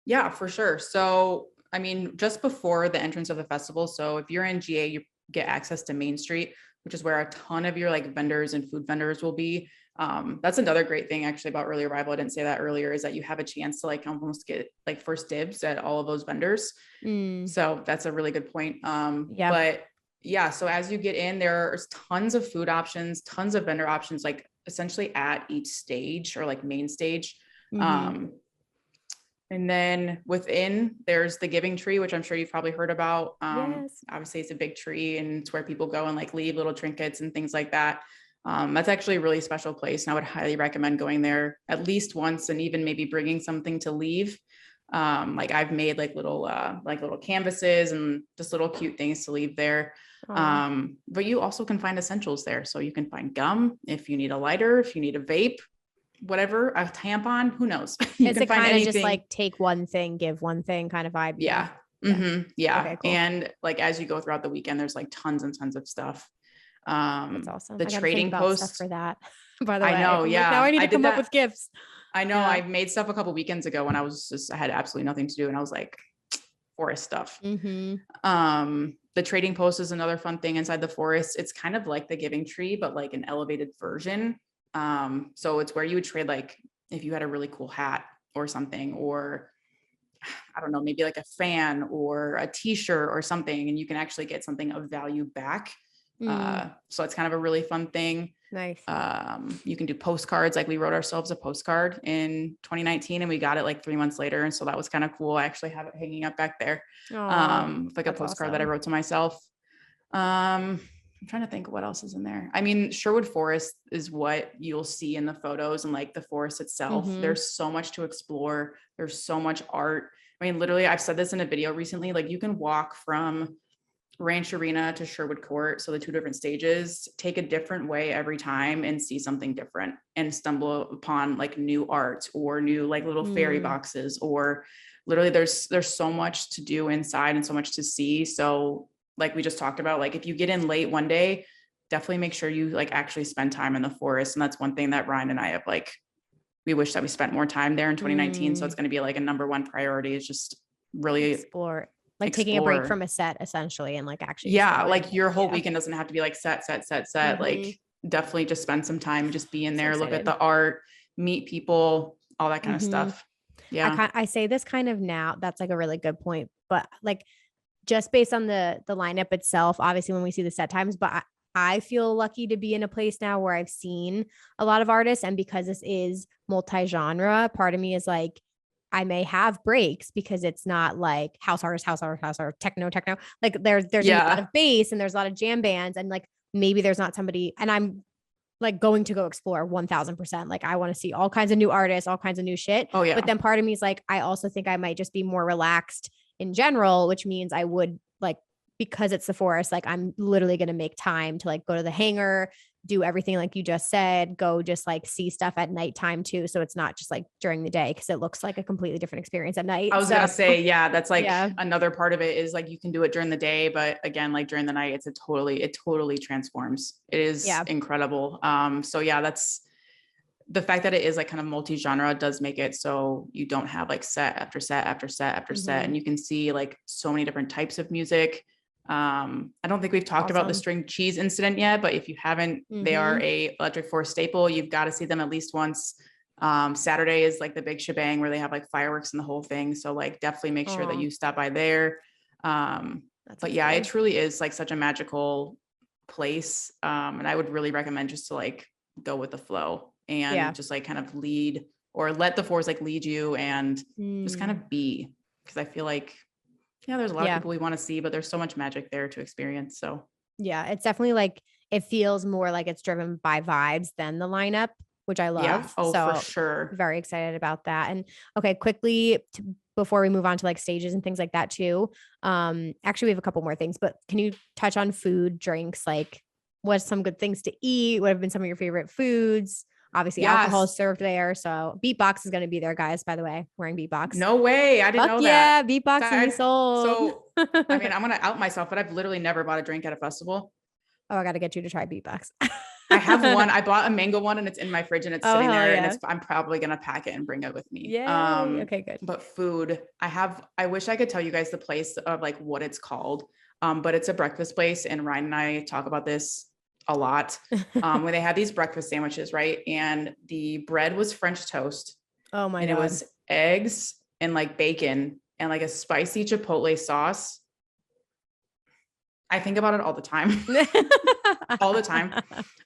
Yeah, for sure. So, I mean, just before the entrance of the festival. So if you're in GA, you get access to Main Street, which is where a ton of your like vendors and food vendors will be. That's another great thing actually about early arrival. I didn't say that earlier, is that you have a chance to like almost get like first dibs at all of those vendors. So that's a really good point. Yeah. But yeah, so as you get in, there's tons of food options, tons of vendor options, like essentially at each stage or like main stage. And then within there's the giving tree, which I'm sure you've probably heard about. Yes. Obviously it's a big tree and it's where people go and like leave little trinkets and things like that. That's actually a really special place. And I would highly recommend going there at least once and even maybe bringing something to leave. Like I've made like little canvases and just little cute things to leave there. But you also can find essentials there. So you can find gum if you need a lighter, if you need a vape, whatever, a tampon, who knows? You Is can it find kind of anything. just like take one thing, give one thing kind of vibe? Yeah. Yeah. Yeah. Okay, cool. And like, as you go throughout the weekend, there's like tons and tons of stuff. That's awesome. The I gotta trading think about post stuff for that. By the I way, know. I'm Yeah. like, now I need to did come up that. with gifts. I know. Yeah. I made stuff a couple weekends ago when I had absolutely nothing to do. And I was like, forest stuff. The trading post is another fun thing inside the forest. It's kind of like the giving tree, but like an elevated version. So it's where you would trade, like if you had a really cool hat or something, or I don't know, maybe like a fan or a t-shirt or something, and you can actually get something of value back. So it's kind of a really fun thing. Nice. You can do postcards. Like we wrote ourselves a postcard in 2019 and we got it like 3 months later. And so that was kind of cool. I actually have it hanging up back there. Like a postcard that I wrote to myself. I'm trying to think what else is in there. I mean, Sherwood Forest is what you'll see in the photos, and like the forest itself. There's so much to explore. There's so much art. I mean, literally, I've said this in a video recently, like you can walk from Ranch Arena to Sherwood Court, so the 2 different stages, take a different way every time and see something different and stumble upon like new art or new like little fairy boxes, or literally there's so much to do inside and so much to see. So like we just talked about, like if you get in late one day, definitely make sure you like actually spend time in the forest. And that's one thing that Ryan and I have like, we wish that we spent more time there in 2019. So it's going to be like a number 1 priority, is just really explore. Like taking a break from a set essentially, and like actually like your whole weekend doesn't have to be like set. Like definitely just spend some time, just be in there, look at the art, meet people, all that kind of stuff. Yeah. I say this kind of now, that's like a really good point, but like just based on the lineup itself, obviously when we see the set times, but I feel lucky to be in a place now where I've seen a lot of artists, and because this is multi-genre, part of me is like, I may have breaks because it's not like house artist, techno. Like there's a lot of bass and there's a lot of jam bands, and like maybe there's not somebody, and I'm like going to go explore 1000%. Like I want to see all kinds of new artists, all kinds of new shit. Oh yeah. But then part of me is like, I also think I might just be more relaxed in general, which means I would like, because it's the forest, like I'm literally going to make time to like go to the hangar, do everything like you just said, go just like see stuff at nighttime too. So it's not just like during the day, because it looks like a completely different experience at night. I was going to say, yeah, that's like another part of it is like you can do it during the day, but again, like during the night, it totally transforms. It is incredible. So yeah, that's the fact that it is like kind of multi-genre does make it so you don't have like set after set after set after set, and you can see like so many different types of music. I don't think we've talked about the string cheese incident yet, but if you haven't, they are a Electric Forest staple. You've got to see them at least once. Saturday is like the big shebang where they have like fireworks and the whole thing. So like definitely make sure that you stop by there. But yeah, it truly is like such a magical place. And I would really recommend just to like go with the flow and just like kind of lead or let the forest like lead you and just kind of be, because I feel like, yeah, there's a lot of people we want to see, but there's so much magic there to experience. So yeah, it's definitely like, it feels more like it's driven by vibes than the lineup, which I love. Yeah. Oh, so for sure. Very excited about that. And okay, quickly before we move on to like stages and things like that too. Actually we have a couple more things, but can you touch on food, drinks, like what's some good things to eat? What have been some of your favorite foods? Obviously alcohol is served there. So beatbox is going to be there, guys, by the way, wearing beatbox. No way. I didn't know that. Yeah. Beatbox to be sold. So, I mean, I'm going to out myself, but I've literally never bought a drink at a festival. Oh, I got to get you to try beatbox. I have one. I bought a mango one and it's in my fridge and it's sitting there and I'm probably going to pack it and bring it with me. Yeah. Okay, good. But food, I wish I could tell you guys the place of like what it's called. But it's a breakfast place and Ryan and I talk about this a lot. When they had these breakfast sandwiches, right? And the bread was French toast. Oh my God. And it was eggs and like bacon and like a spicy chipotle sauce. I think about it all the time. All the time.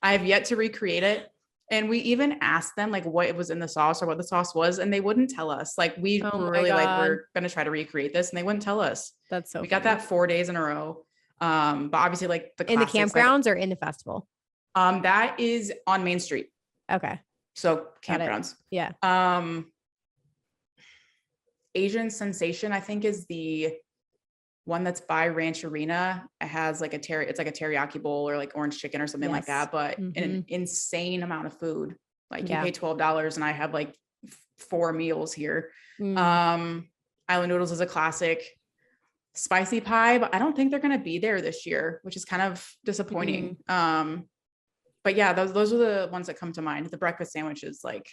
I have yet to recreate it. And we even asked them like what it was in the sauce or what the sauce was, and they wouldn't tell us. Like we were really like, we're going to try to recreate this, and they wouldn't tell us. That's so we got that 4 days in a row. But obviously like the in the campgrounds or in the festival? That is on Main Street. Okay. So campgrounds. Yeah. Asian Sensation, I think, is the one that's by Ranch Arena. It has like it's like a teriyaki bowl or like orange chicken or something like that, but an insane amount of food. Like you pay $12 and I have like 4 meals here. Island noodles is a classic. Spicy pie, but I don't think they're going to be there this year, which is kind of disappointing. But yeah, those are the ones that come to mind. The breakfast sandwich is like,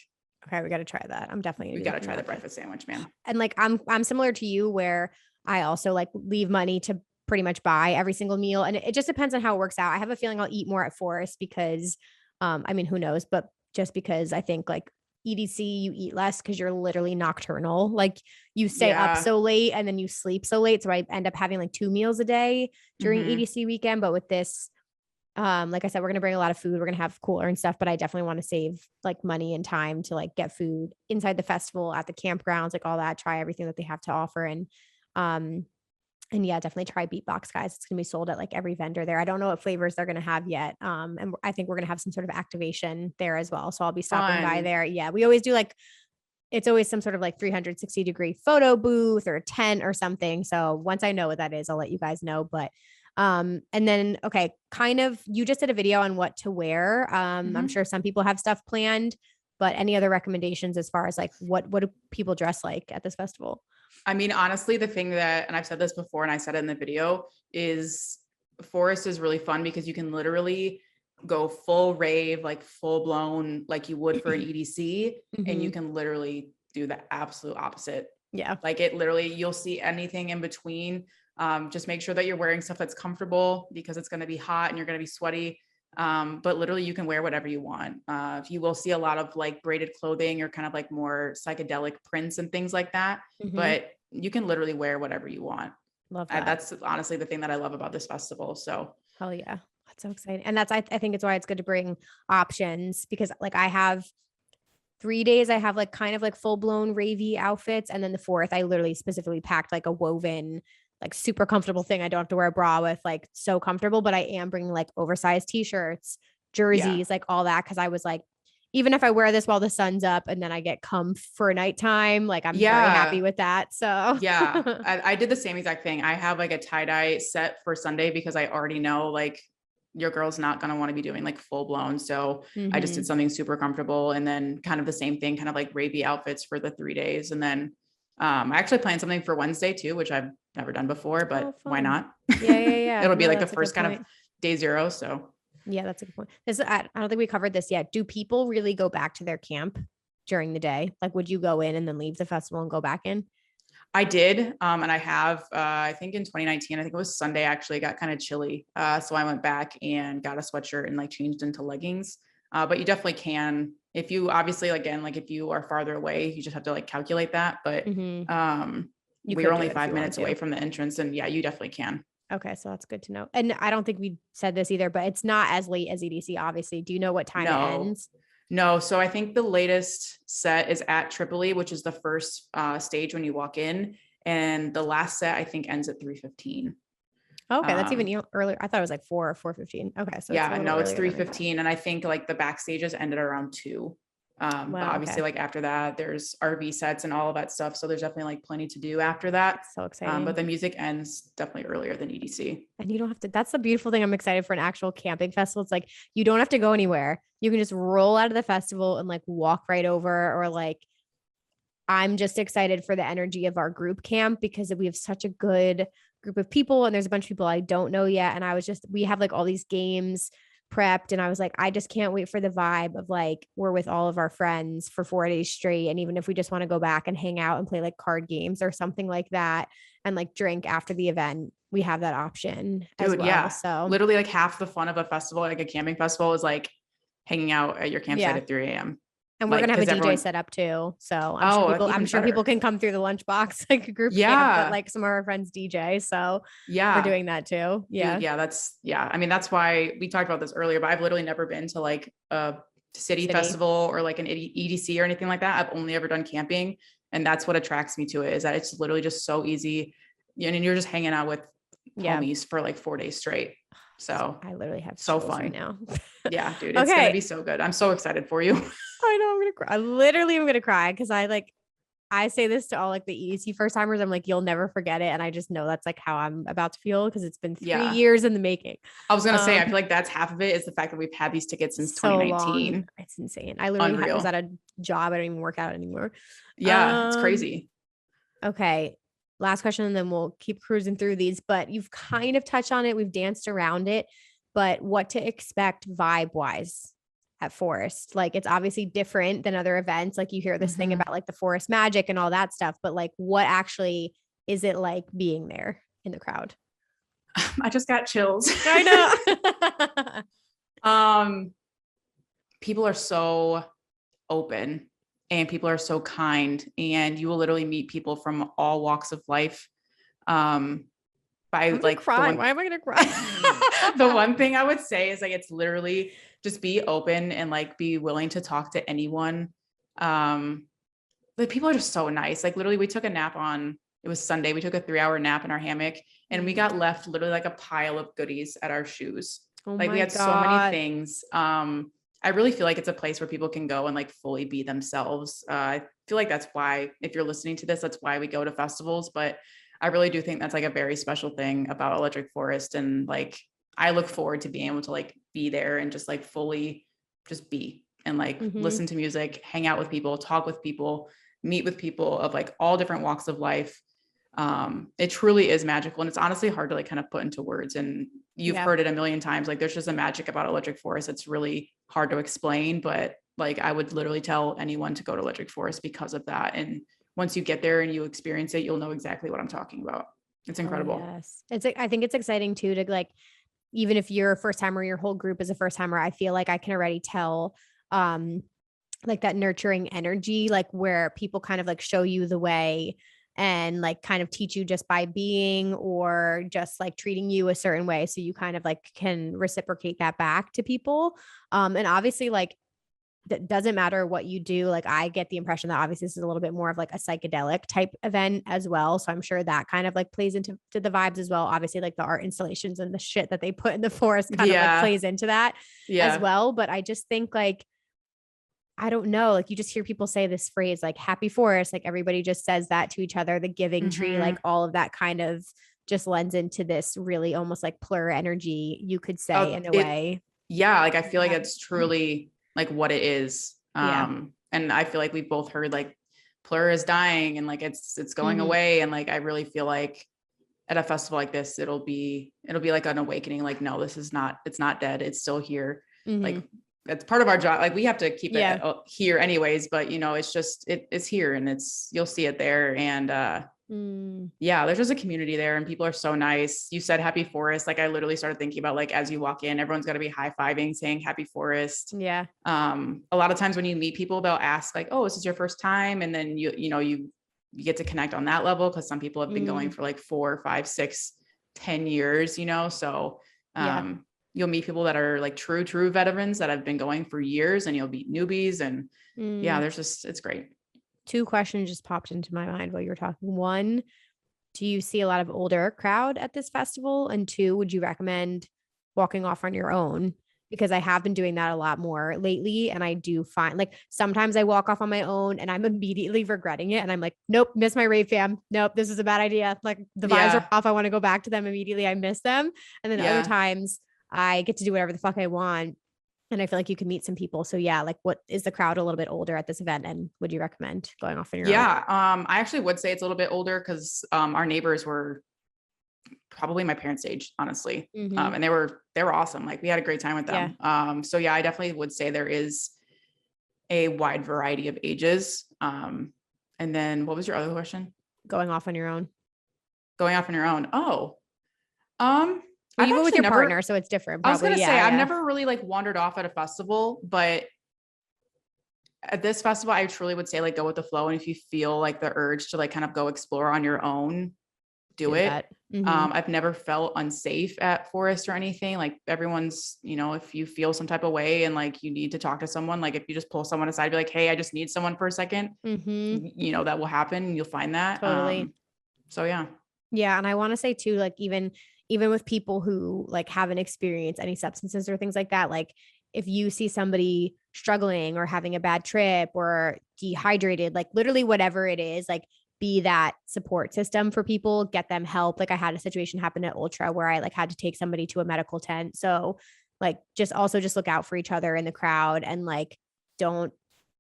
okay, we got to try that. I'm definitely we got to try the breakfast sandwich, man. And like, I'm similar to you where I also like leave money to pretty much buy every single meal. And it just depends on how it works out. I have a feeling I'll eat more at Forest because, I mean, who knows, but just because I think like EDC, you eat less because you're literally nocturnal. Like you stay up so late and then you sleep so late. So I end up having like 2 meals a day during EDC weekend. But with this, like I said, we're going to bring a lot of food. We're going to have cooler and stuff, but I definitely want to save like money and time to like get food inside the festival, at the campgrounds, like all that, try everything that they have to offer. And yeah, definitely try beatbox, guys. It's going to be sold at like every vendor there. I don't know what flavors they're going to have yet. And I think we're going to have some sort of activation there as well. So I'll be stopping by there. Yeah. We always do like, it's always some sort of like 360-degree photo booth or tent or something. So once I know what that is, I'll let you guys know. But and then, okay, kind of, you just did a video on what to wear. I'm sure some people have stuff planned, but any other recommendations as far as like, what do people dress like at this festival? I mean, honestly, the thing that, and I've said this before and I said it in the video, is Forest is really fun because you can literally go full rave, like full blown, like you would for an EDC. And you can literally do the absolute opposite. Yeah. Like it literally, you'll see anything in between. Just make sure that you're wearing stuff that's comfortable because it's going to be hot and you're going to be sweaty. But literally you can wear whatever you want. You will see a lot of like braided clothing or kind of like more psychedelic prints and things like that, but you can literally wear whatever you want. Love that. That's honestly the thing that I love about this festival. So hell yeah. That's so exciting. And that's, I think it's why it's good to bring options, because like I have 3 days, I have like kind of like full blown ravey outfits. And then the 4th, I literally specifically packed like a woven, like super comfortable thing. I don't have to wear a bra with, like so comfortable, but I am bringing like oversized t-shirts, jerseys, like all that. Cause I was like, even if I wear this while the sun's up and then I get comf for nighttime, like I'm very happy with that. So yeah, I did the same exact thing. I have like a tie-dye set for Sunday because I already know like your girl's not going to want to be doing like full blown. So I just did something super comfortable, and then kind of the same thing, kind of like ravey outfits for the 3 days. And then I actually planned something for Wednesday too, which I've never done before, but why not? Yeah. It'll be like the first kind of day 0. So yeah, that's a good point. I don't think we covered this yet. Do people really go back to their camp during the day? Like, would you go in and then leave the festival and go back in? I did. And I have, I think in 2019, I think it was Sunday, actually, it got kind of chilly. So I went back and got a sweatshirt and like changed into leggings. But you definitely can, if you obviously, again, like if you are farther away, you just have to like calculate that. But we were only 5 minutes away from the entrance, and yeah, you definitely can. Okay. So that's good to know. And I don't think we said this either, but it's not as late as EDC, obviously. Do you know what time it ends? No. So I think the latest set is at Tripoli, which is the first stage when you walk in. And the last set, I think, ends at 3:15. Okay, that's even earlier. I thought it was like 4 or 4:15. Okay, so it's a Yeah, little no, it's earlier than I thought. 3:15. And I think like the backstages ended around 2. But Wow, obviously okay. like after that, there's RV sets and all of that stuff. So there's definitely like plenty to do after that. So But exciting. the music ends definitely earlier than EDC. And you don't have to, that's the beautiful thing. I'm excited for an actual camping festival. It's like you don't have to go anywhere. You can just roll out of the festival and like walk right over, or like I'm just excited for the energy of our group camp because we have such a good group of people and there's a bunch of people I don't know yet. And we have like all these games prepped and I was like, I just can't wait for the vibe of like, we're with all of our friends for 4 days straight. And even if we just want to go back and hang out and play like card games or something like that and like drink after the event, we have that option as Dude, well. yeah. So Literally like half the fun of a festival, like a camping festival, is like hanging out at your campsite yeah. at 3 a.m. And we're Like, gonna have a because DJ everyone, set up too. So that's I'm even sure people better. can come through the lunchbox like a group camp, but Yeah. like some of our friends DJ. So we're Yeah. doing that too. Dude, Yeah. yeah, yeah. I mean, that's why we talked about this earlier, but I've literally never been to like a city City. festival or like an EDC or anything like that. I've only ever done camping. And that's what attracts me to it, is that it's literally just so easy. And you're just hanging out with Yeah. homies for like 4 days straight. So I literally have so chills right fun. now. Yeah, dude, it's gonna Okay. be so good. I'm so excited for you. I know I'm gonna cry. I literally am gonna cry because I say this to all like the EDC first timers. I'm like, you'll never forget it. And I just know that's like how I'm about to feel because it's been 3 Yeah. years in the making. I was gonna say, I feel like that's half of it, is the fact that we've had these tickets since So long. 2019. It's insane. I literally was Unreal. at a job. I don't even work out anymore. Yeah, it's crazy. Okay. Last question, and then we'll keep cruising through these. But you've kind of touched on it. We've danced around it. But what to expect vibe wise at Forest? Like it's obviously different than other events. Like you hear this thing about like the Forest magic and all that stuff. But like what actually is it like being there in the crowd? I just got chills. I know. People are so open and people are so kind, and you will literally meet people from all walks of life. By like cry. Why am I gonna cry? the one thing I would say is like, it's literally just be open and like be willing to talk to anyone. Like people are just so nice. Like literally we took a nap it was Sunday. We took a 3-hour nap in our hammock and we got left literally like a pile of goodies at our shoes. Oh Like we had so many things. I really feel like it's a place where people can go and like fully be themselves. I feel like that's why, if you're listening to this, that's why we go to festivals. But I really do think that's like a very special thing about Electric Forest. And like, I look forward to being able to like be there and just like fully just be and like listen to music, hang out with people, talk with people, meet with people of like all different walks of life. It truly is magical. And it's honestly hard to like kind of put into words. And you've heard it a million times. Like there's just a magic about Electric Forest. It's really hard to explain, but like I would literally tell anyone to go to Electric Forest because of that. And once you get there and you experience it, you'll know exactly what I'm talking about. It's incredible. Oh, yes. I think it's exciting too, to like, even if you're a first timer, your whole group is a first timer, I feel like I can already tell, like that nurturing energy, like where people kind of like show you the way and like kind of teach you just by being, or just like treating you a certain way. So you kind of like can reciprocate that back to people. And obviously like, that doesn't matter what you do. Like I get the impression that obviously this is a little bit more of like a psychedelic type event as well. So I'm sure that kind of like plays into the vibes as well. Obviously like the art installations and the shit that they put in the forest kind of like plays into that as well. But I just think like, I don't know, like you just hear people say this phrase like happy forest, like everybody just says that to each other, the giving tree, like all of that kind of just lends into this really almost like plur energy, you could say, in a way. Yeah. Like I feel like it's truly like what it is. Yeah. And I feel like we both heard like plur is dying and like it's going away. And like I really feel like at a festival like this, it'll be like an awakening. Like, no, it's not dead. It's still here. Like it's part of our job. Like we have to keep it here anyways, but you know, it's just, it's here and you'll see it there. And yeah, there's just a community there and people are so nice. You said happy forest. Like I literally started thinking about like, as you walk in, everyone's got to be high-fiving, saying happy forest. Yeah. A lot of times when you meet people, they'll ask like, oh, this is your first time. And then you get to connect on that level. Cause some people have been going for like 4, 5, 6, 10 years, you know? So, you'll meet people that are like true veterans that have been going for years, and you'll meet newbies. And yeah, it's great. 2 questions just popped into my mind while you were talking. 1, do you see a lot of older crowd at this festival? And 2, would you recommend walking off on your own? Because I have been doing that a lot more lately. And I do find like sometimes I walk off on my own and I'm immediately regretting it. And I'm like, nope, miss my rave fam. Nope, this is a bad idea. Like the vibes are off. I want to go back to them immediately. I miss them. And then other times I get to do whatever the fuck I want. And I feel like you can meet some people. So yeah, like what is the crowd a little bit older at this event? And would you recommend going off on your own? I actually would say it's a little bit older because our neighbors were probably my parents' age, honestly. And they were awesome. Like we had a great time with them. So yeah, I definitely would say there is a wide variety of ages. And then what was your other question? Going off on your own. Going off on your own. Oh, well, you go with your partner, so it's different. Probably. I was going to say, I've never really like wandered off at a festival, but at this festival, I truly would say like go with the flow. And if you feel like the urge to like kind of go explore on your own, do it. I've never felt unsafe at Forest or anything. Like everyone's, if you feel some type of way and like you need to talk to someone, like if you just pull someone aside, be like, hey, I just need someone for a second, that will happen. You'll find that. Totally. So yeah. Yeah. And I want to say too, like even with people who like haven't experienced any substances or things like that, like if you see somebody struggling or having a bad trip or dehydrated, like literally whatever it is, like be that support system for people, get them help. Like I had a situation happen at Ultra where I like had to take somebody to a medical tent. So like just look out for each other in the crowd and like don't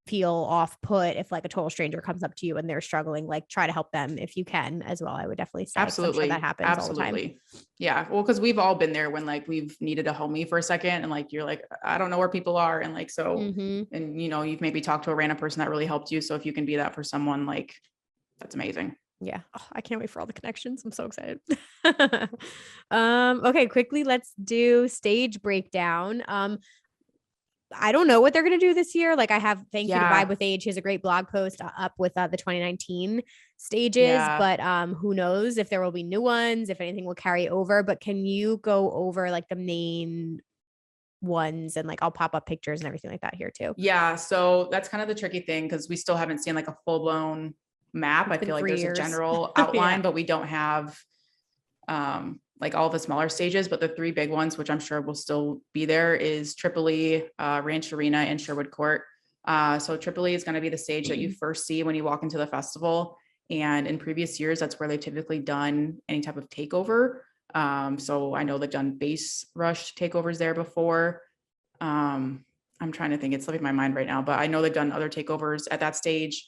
feel off put if like a total stranger comes up to you and they're struggling, like try to help them if you can as well. I would definitely say absolutely. Sure that happens absolutely. all the time. Yeah. Well, cause we've all been there when like we've needed a homie for a second and like, you're like, I don't know where people are. And like, so, and you've maybe talked to a random person that really helped you. So if you can be that for someone, like that's amazing. Yeah. Oh, I can't wait for all the connections. I'm so excited. Okay. Quickly. Let's do stage breakdown. I don't know what they're going to do this year. Like I have Thank You to Vibe with Age. He has a great blog post up with the 2019 stages, but who knows if there will be new ones, if anything will carry over. But can you go over like the main ones and like I'll pop up pictures and everything like that here too? Yeah. So that's kind of the tricky thing because we still haven't seen like a full blown map. I feel like there's a general outline, but we don't have like all the smaller stages, but the 3 big ones, which I'm sure will still be there, is Tripoli, Ranch Arena, and Sherwood Court. So Tripoli is going to be the stage that you first see when you walk into the festival. And in previous years, that's where they've typically done any type of takeover. So I know they've done bass rush takeovers there before. I'm trying to think, it's slipping my mind right now, but I know they've done other takeovers at that stage.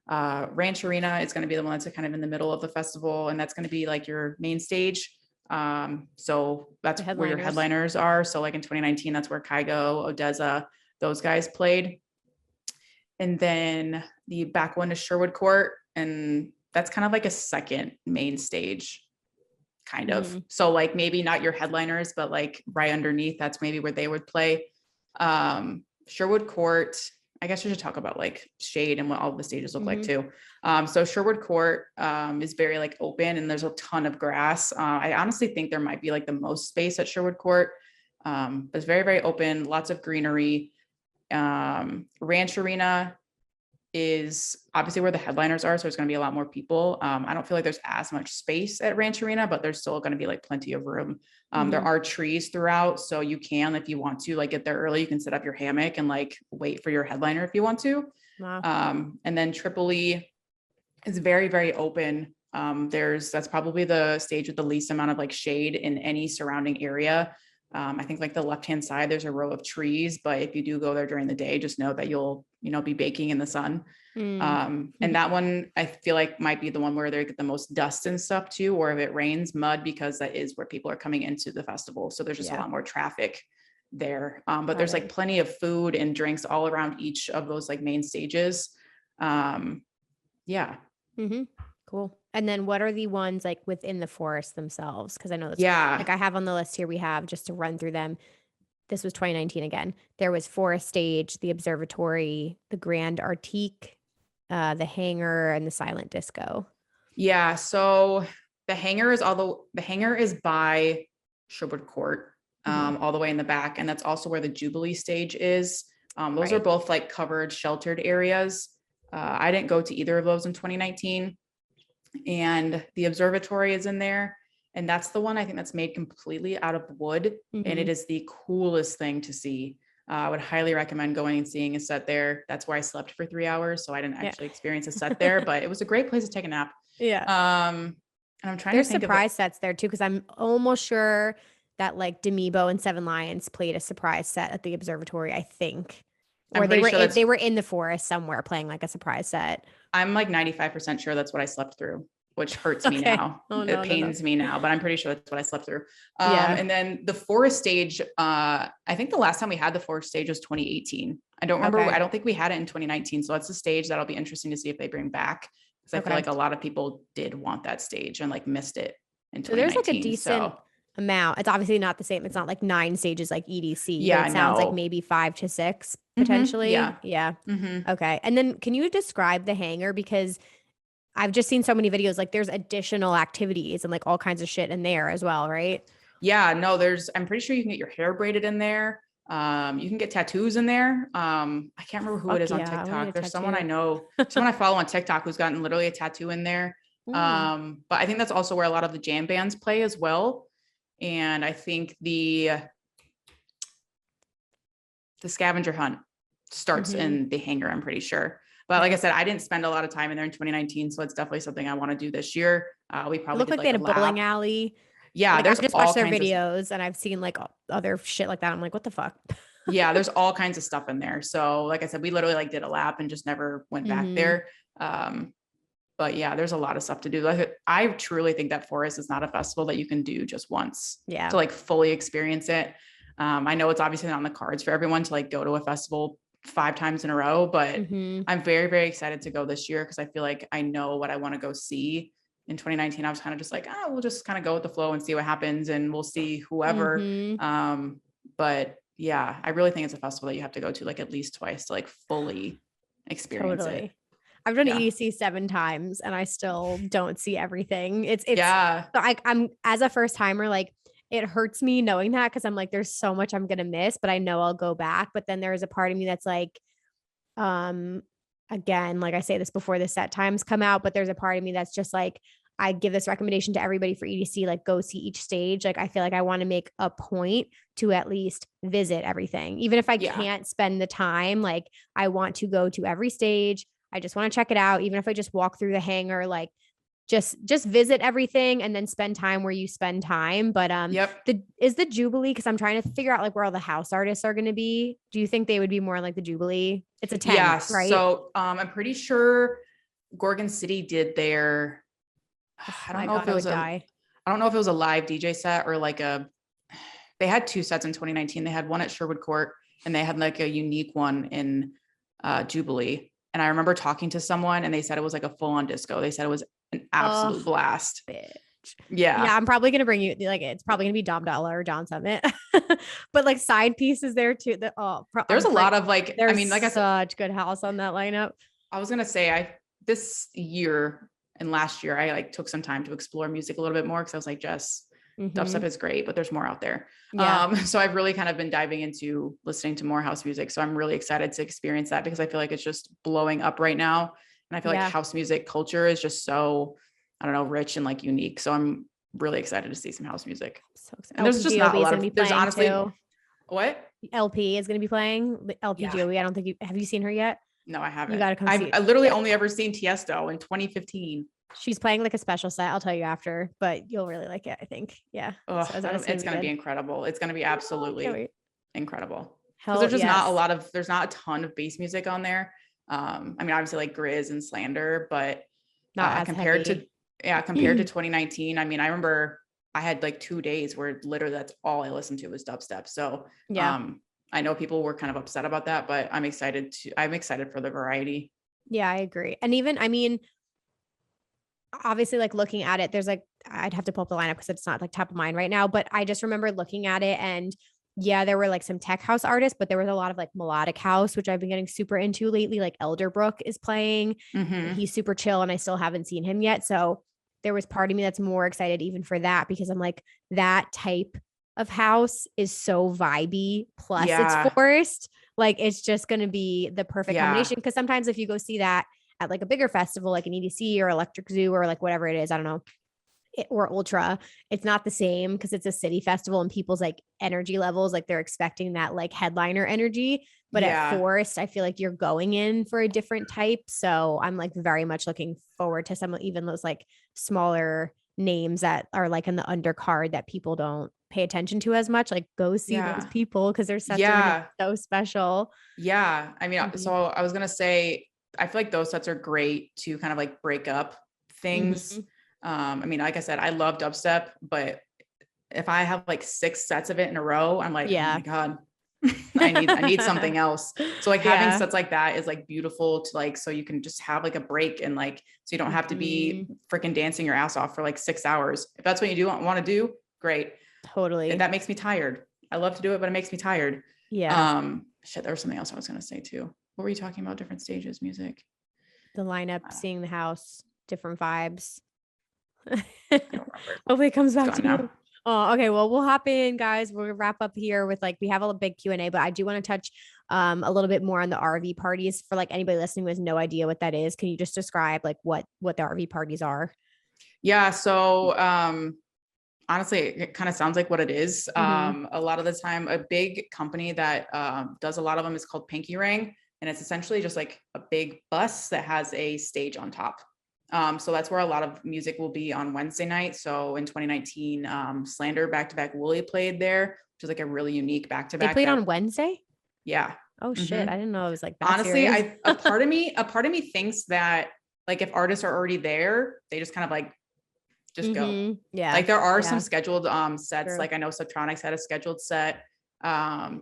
Ranch Arena is going to be the one that's kind of in the middle of the festival, and that's going to be like your main stage. So that's where your headliners are. So like in 2019, that's where Kygo, Odessa, those guys played. And then the back one is Sherwood Court, and that's kind of like a second main stage, kind of. So like maybe not your headliners, but like right underneath, that's maybe where they would play. Sherwood Court, I guess we should talk about like shade and what all the stages look like too. So Sherwood Court is very like open and there's a ton of grass. I honestly think there might be like the most space at Sherwood Court. But it's very, very open, lots of greenery. Ranch Arena is obviously where the headliners are. So there's going to be a lot more people. I don't feel like there's as much space at Ranch Arena, but there's still going to be like plenty of room. There are trees throughout. So you can, if you want to like get there early, you can set up your hammock and like wait for your headliner if you want to. Wow. And then Tripoli is very, very open. That's probably the stage with the least amount of like shade in any surrounding area. I think like the left-hand side, there's a row of trees, but if you do go there during the day, just know that you'll, be baking in the sun. And that one, I feel like might be the one where they get the most dust and stuff too, or if it rains, mud, because that is where people are coming into the festival. So there's just a lot more traffic there. But there's like plenty of food and drinks all around each of those like main stages. Cool. And then what are the ones like within the forest themselves? Because I know that's like I have on the list here, we have just to run through them. This was 2019 again. There was Forest Stage, the Observatory, the Grand Artique, the Hangar, and the Silent Disco. Yeah. So the Hangar is by Sherwood Court. all the way in the back. And that's also where the Jubilee stage is. Those are both like covered, sheltered areas. I didn't go to either of those in 2019. And the observatory is in there. And that's the one I think that's made completely out of wood. And it is the coolest thing to see. I would highly recommend going and seeing a set there. That's where I slept for 3 hours. So I didn't actually experience a set there, but it was a great place to take a nap. Yeah. And I'm trying There's to think surprise sets there too, because I'm almost sure that like Demibo and Seven Lions played a surprise set at the observatory, I think. Or they were in the forest somewhere playing like a surprise set. I'm like 95% sure that's what I slept through, which hurts me now. It pains me now, but I'm pretty sure that's what I slept through. And then the forest stage, I think the last time we had the forest stage was 2018. I don't remember. I don't think we had it in 2019. So that's the stage that'll be interesting to see if they bring back. Because I feel like a lot of people did want that stage and like missed it in 2019. So there's like a decent amount. It's obviously not the same. It's not like 9 stages like EDC. Yeah, but it sounds like maybe 5 to 6 potentially. Yeah. Okay. And then can you describe the hangar? Because I've just seen so many videos, like there's additional activities and like all kinds of shit in there as well, right? Yeah, no, I'm pretty sure you can get your hair braided in there. You can get tattoos in there. I can't remember who it is on TikTok. There's someone I know, someone I follow on TikTok who's gotten literally a tattoo in there. But I think that's also where a lot of the jam bands play as well. And I think the scavenger hunt starts in the hangar, I'm pretty sure. But like I said, I didn't spend a lot of time in there in 2019. So it's definitely something I want to do this year. We probably look like they had a bowling alley. Yeah. Like, I've just watched their videos and I've seen like other shit like that. I'm like, what the fuck? Yeah. There's all kinds of stuff in there. So like I said, we literally like did a lap and just never went back there. But yeah, there's a lot of stuff to do. Like, I truly think that forest is not a festival that you can do just once to like fully experience it. I know it's obviously not on the cards for everyone to like go to a festival 5 times in a row, but I'm very, very excited to go this year because I feel like I know what I want to go see. In 2019, I was kind of just like, we'll just kind of go with the flow and see what happens and we'll see whoever. But yeah, I really think it's a festival that you have to go to like at least twice to like fully experience it. I've done EDC 7 times and I still don't see everything. It's so I'm as a first timer, like it hurts me knowing that because I'm like, there's so much I'm gonna miss, but I know I'll go back. But then there's a part of me that's like, again, like I say this before the set times come out, but there's a part of me that's just like, I give this recommendation to everybody for EDC, like go see each stage. Like, I feel like I want to make a point to at least visit everything. Even if I can't spend the time, like I want to go to every stage. I just want to check it out. Even if I just walk through the hangar, like just visit everything and then spend time where you spend time. But is the Jubilee, because I'm trying to figure out like where all the house artists are going to be. Do you think they would be more like the Jubilee? It's a tent, right? So I'm pretty sure Gorgon City did their, I don't know if it was a live DJ set or like they had 2 sets in 2019. They had one at Sherwood Court and they had like a unique one in Jubilee. And I remember talking to someone and they said it was like a full on disco. They said it was an absolute blast. Bitch. Yeah. I'm probably going to bring you, like, it's probably going to be Dom Dollar or John Summit, but like side pieces there too. There's a lot of like, I mean, like I said, such good house on that lineup. I was going to say this year and last year, I like took some time to explore music a little bit more. Cause I was like, Jess, dubstep is great, but there's more out there. So I've really kind of been diving into listening to more house music. So I'm really excited to experience that because I feel like it's just blowing up right now. And I feel like house music culture is just so, I don't know, rich and like unique. So I'm really excited to see some house music. So excited. And there's just not a lot of, there's honestly, what? LP is going to be playing. LP Joey. I don't think have you seen her yet? No, I haven't. You got to come see it. I literally only ever seen Tiesto in 2015. She's playing like a special set. I'll tell you after, but you'll really like it, I think. Yeah. So it's going to be incredible. It's going to be absolutely incredible. Because there's just there's not a ton of bass music on there. I mean, obviously like Grizz and Slander, but not compared to 2019. I mean, I remember I had like 2 days where literally that's all I listened to was dubstep. So I know people were kind of upset about that, but I'm excited for the variety. Yeah, I agree. And even, I mean, obviously like looking at it, there's like, I'd have to pull up the lineup because it's not like top of mind right now, but I just remember looking at it and there were like some tech house artists, but there was a lot of like melodic house, which I've been getting super into lately. Like Elderbrook is playing. He's super chill and I still haven't seen him yet. So there was part of me that's more excited even for that because I'm like that type of house is so vibey, plus it's Yeah. forest. Like it's just going to be the perfect Yeah. combination. Because sometimes if you go see that at like a bigger festival, like an EDC or Electric Zoo or like whatever it is, I don't know, or Ultra, it's not the same because it's a city festival and people's like energy levels, like they're expecting that like headliner energy. But at Yeah. Forest, I feel like you're going in for a different type. So I'm like very much looking forward to some, even those like smaller names that are like in the undercard that people don't pay attention to as much. Like go see those Yeah. people because their sets are going to be Yeah. so special. Yeah. I mean, Mhm. so I was going to say, I feel like those sets are great to kind of like break up things. Mhm. I mean, like I said, I love dubstep, but if I have like 6 sets of it in a row, I'm like, oh Yeah. my God, I need something else. So like having Yeah. sets like that is like beautiful to like, so you can just have like a break and like, so you don't have to be Mhm. freaking dancing your ass off for like 6 hours. If that's what you do want to do, great. Totally. That makes me tired. I love to do it, but it makes me tired. Yeah. Shit, there was something else I was going to say too. What were you talking about? Different stages, music. The lineup, Uh, seeing the house, different vibes. I don't remember. Hopefully it comes It's back gone to me. now. Oh, okay. Well, we'll hop in, guys. We'll wrap up here with like we have a big Q&A, but I do want to touch a little bit more on the RV parties for like anybody listening who has no idea what that is. Can you just describe like what the RV parties are? Yeah. So, honestly, it kind of sounds like what it is. Mm-hmm. A lot of the time, a big company that does a lot of them is called Pinky Ring, and it's essentially just like a big bus that has a stage on top. So that's where a lot of music will be on Wednesday night. So in 2019, Slander Back to Back Wooly played there, which is like a really unique back to They back. played That on Wednesday? yeah. Oh shit. Mm-hmm. I didn't know it was like that Honestly, serious. a part of me thinks that like if artists are already there, they just kind of like just go. Mm-hmm. Yeah. Like there are some Yeah. scheduled sets. True. Like I know Subtronics had a scheduled set.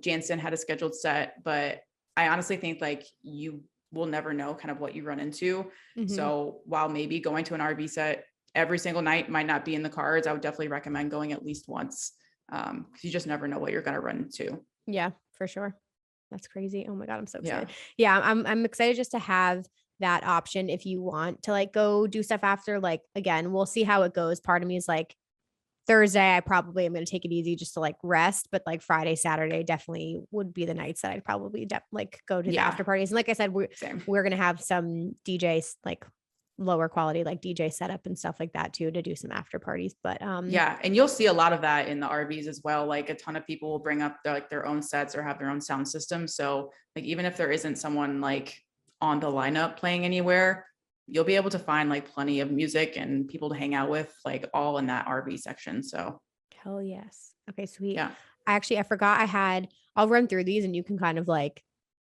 Jansen had a scheduled set, but I honestly think like you will never know kind of what you run into. Mm-hmm. So while maybe going to an RV set every single night might not be in the cards, I would definitely recommend going at least once. Because you just never know what you're gonna run into. Yeah, for sure. That's crazy. Oh my God, I'm so Yeah. excited. Yeah, I'm excited just to have that option if you want to like go do stuff after. Like again, we'll see how it goes. Part of me is like Thursday, I probably am going to take it easy just to like rest, but like Friday, Saturday definitely would be the nights that I'd probably like go to the Yeah. after parties. And like I said, Same. we're going to have some DJs like lower quality like DJ setup and stuff like that too to do some after parties. But Yeah, and you'll see a lot of that in the RVs as well. Like a ton of people will bring up their own sets or have their own sound system. So like even if there isn't someone like on the lineup playing anywhere, you'll be able to find like plenty of music and people to hang out with, like all in that RV section. So hell yes. Okay, sweet. yeah. I forgot I'll run through these and you can kind of like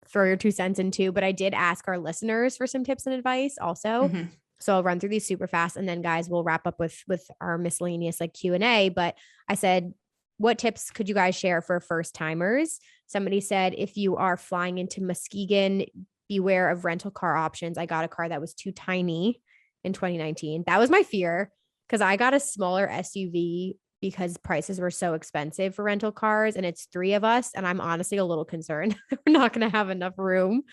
throw your 2 cents into, but I did ask our listeners for some tips and advice also. Mhm. So I'll run through these super fast and then guys, we'll wrap up with our miscellaneous like Q&A, but I said, what tips could you guys share for first timers? Somebody said, if you are flying into Muskegon, beware of rental car options. I got a car that was too tiny in 2019. That was my fear because I got a smaller SUV because prices were so expensive for rental cars and it's 3 of us. And I'm honestly a little concerned. We're not going to have enough room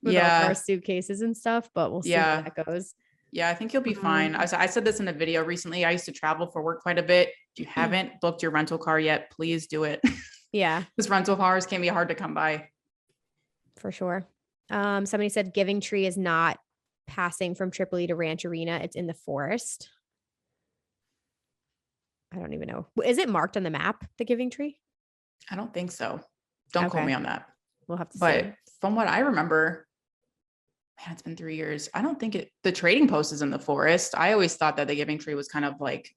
with all of our Yeah. suitcases and stuff, but we'll see how Yeah. that goes. Yeah, I think you'll be fine. I said this in a video recently. I used to travel for work quite a bit. If you haven't booked your rental car yet, please do it. Yeah, Because rental cars can be hard to come by. for sure. Somebody said Giving Tree is not passing from Tripoli to Ranch Arena. It's in the forest. I don't even know. Is it marked on the map, the Giving Tree? I don't think so. Don't quote Okay. me on that. We'll have to But see. from what I remember, man, it's been 3 years. I don't think the trading post is in the forest. I always thought that the Giving Tree was kind of like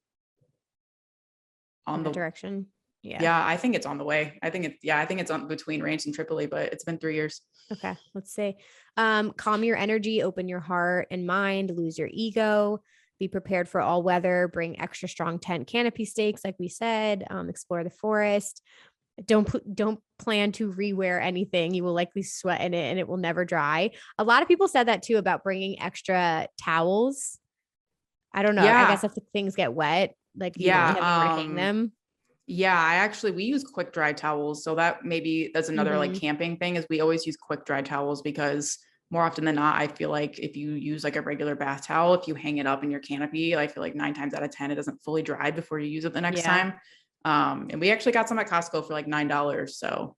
In on that the direction. Yeah. yeah, I think it's on the way. I think it's on between Ranch and Tripoli, but it's been 3 years. Okay. Let's see. Calm your energy, open your heart and mind, lose your ego, be prepared for all weather, bring extra strong tent canopy stakes, like we said, explore the forest. Don't plan to rewear anything. You will likely sweat in it and it will never dry. A lot of people said that too about bringing extra towels. I don't know. I guess Yeah. if things get wet, like you don't Yeah. really have anywhere to hang them. Yeah, we use quick dry towels. So that's another like Mhm. camping thing is we always use quick dry towels because more often than not, I feel like if you use like a regular bath towel, if you hang it up in your canopy, I feel like 9 times out of 10, it doesn't fully dry before you use it the next Yeah. time. And we actually got some at Costco for like $9. So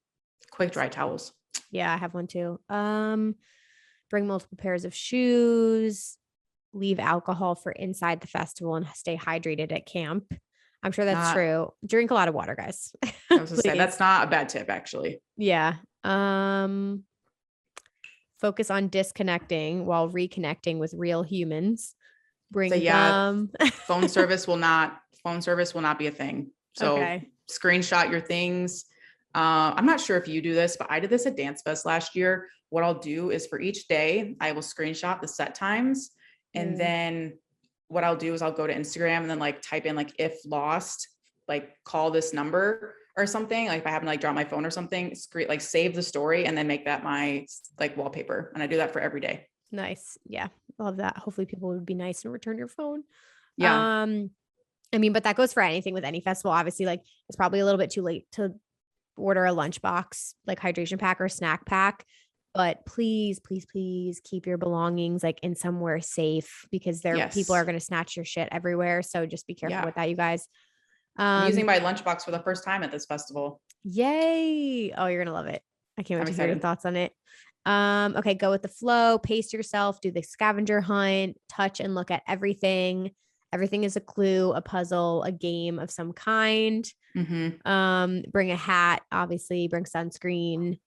quick dry towels. Yeah, I have one too. Bring multiple pairs of shoes, leave alcohol for inside the festival, and stay hydrated at camp. I'm sure that's true. Drink a lot of water, guys. I was gonna say that's not a bad tip, actually. Yeah. Focus on disconnecting while reconnecting with real humans. Bring phone service will not be a thing. So screenshot your things. I'm not sure if you do this, but I did this at Dance Fest last year. What I'll do is for each day, I will screenshot the set times. And then what I'll do is I'll go to Instagram and then like type in like, if lost, like call this number or something. Like if I happen to like drop my phone or something, like save the story and then make that my like wallpaper. And I do that for every day. Nice. Yeah. Love that. Hopefully people would be nice and return your phone. Yeah. I mean, but that goes for anything with any festival. Obviously, like it's probably a little bit too late to order a lunchbox, like hydration pack or snack pack. But please, please, please keep your belongings like in somewhere safe because people are going to snatch your shit everywhere. So just be careful with that, you guys. I'm using my lunchbox for the first time at this festival. Yay. Oh, you're going to love it. I can't wait to hear your thoughts on it. Okay. Go with the flow, pace yourself, do the scavenger hunt, touch and look at everything. Everything is a clue, a puzzle, a game of some kind. Bring a hat, obviously bring sunscreen.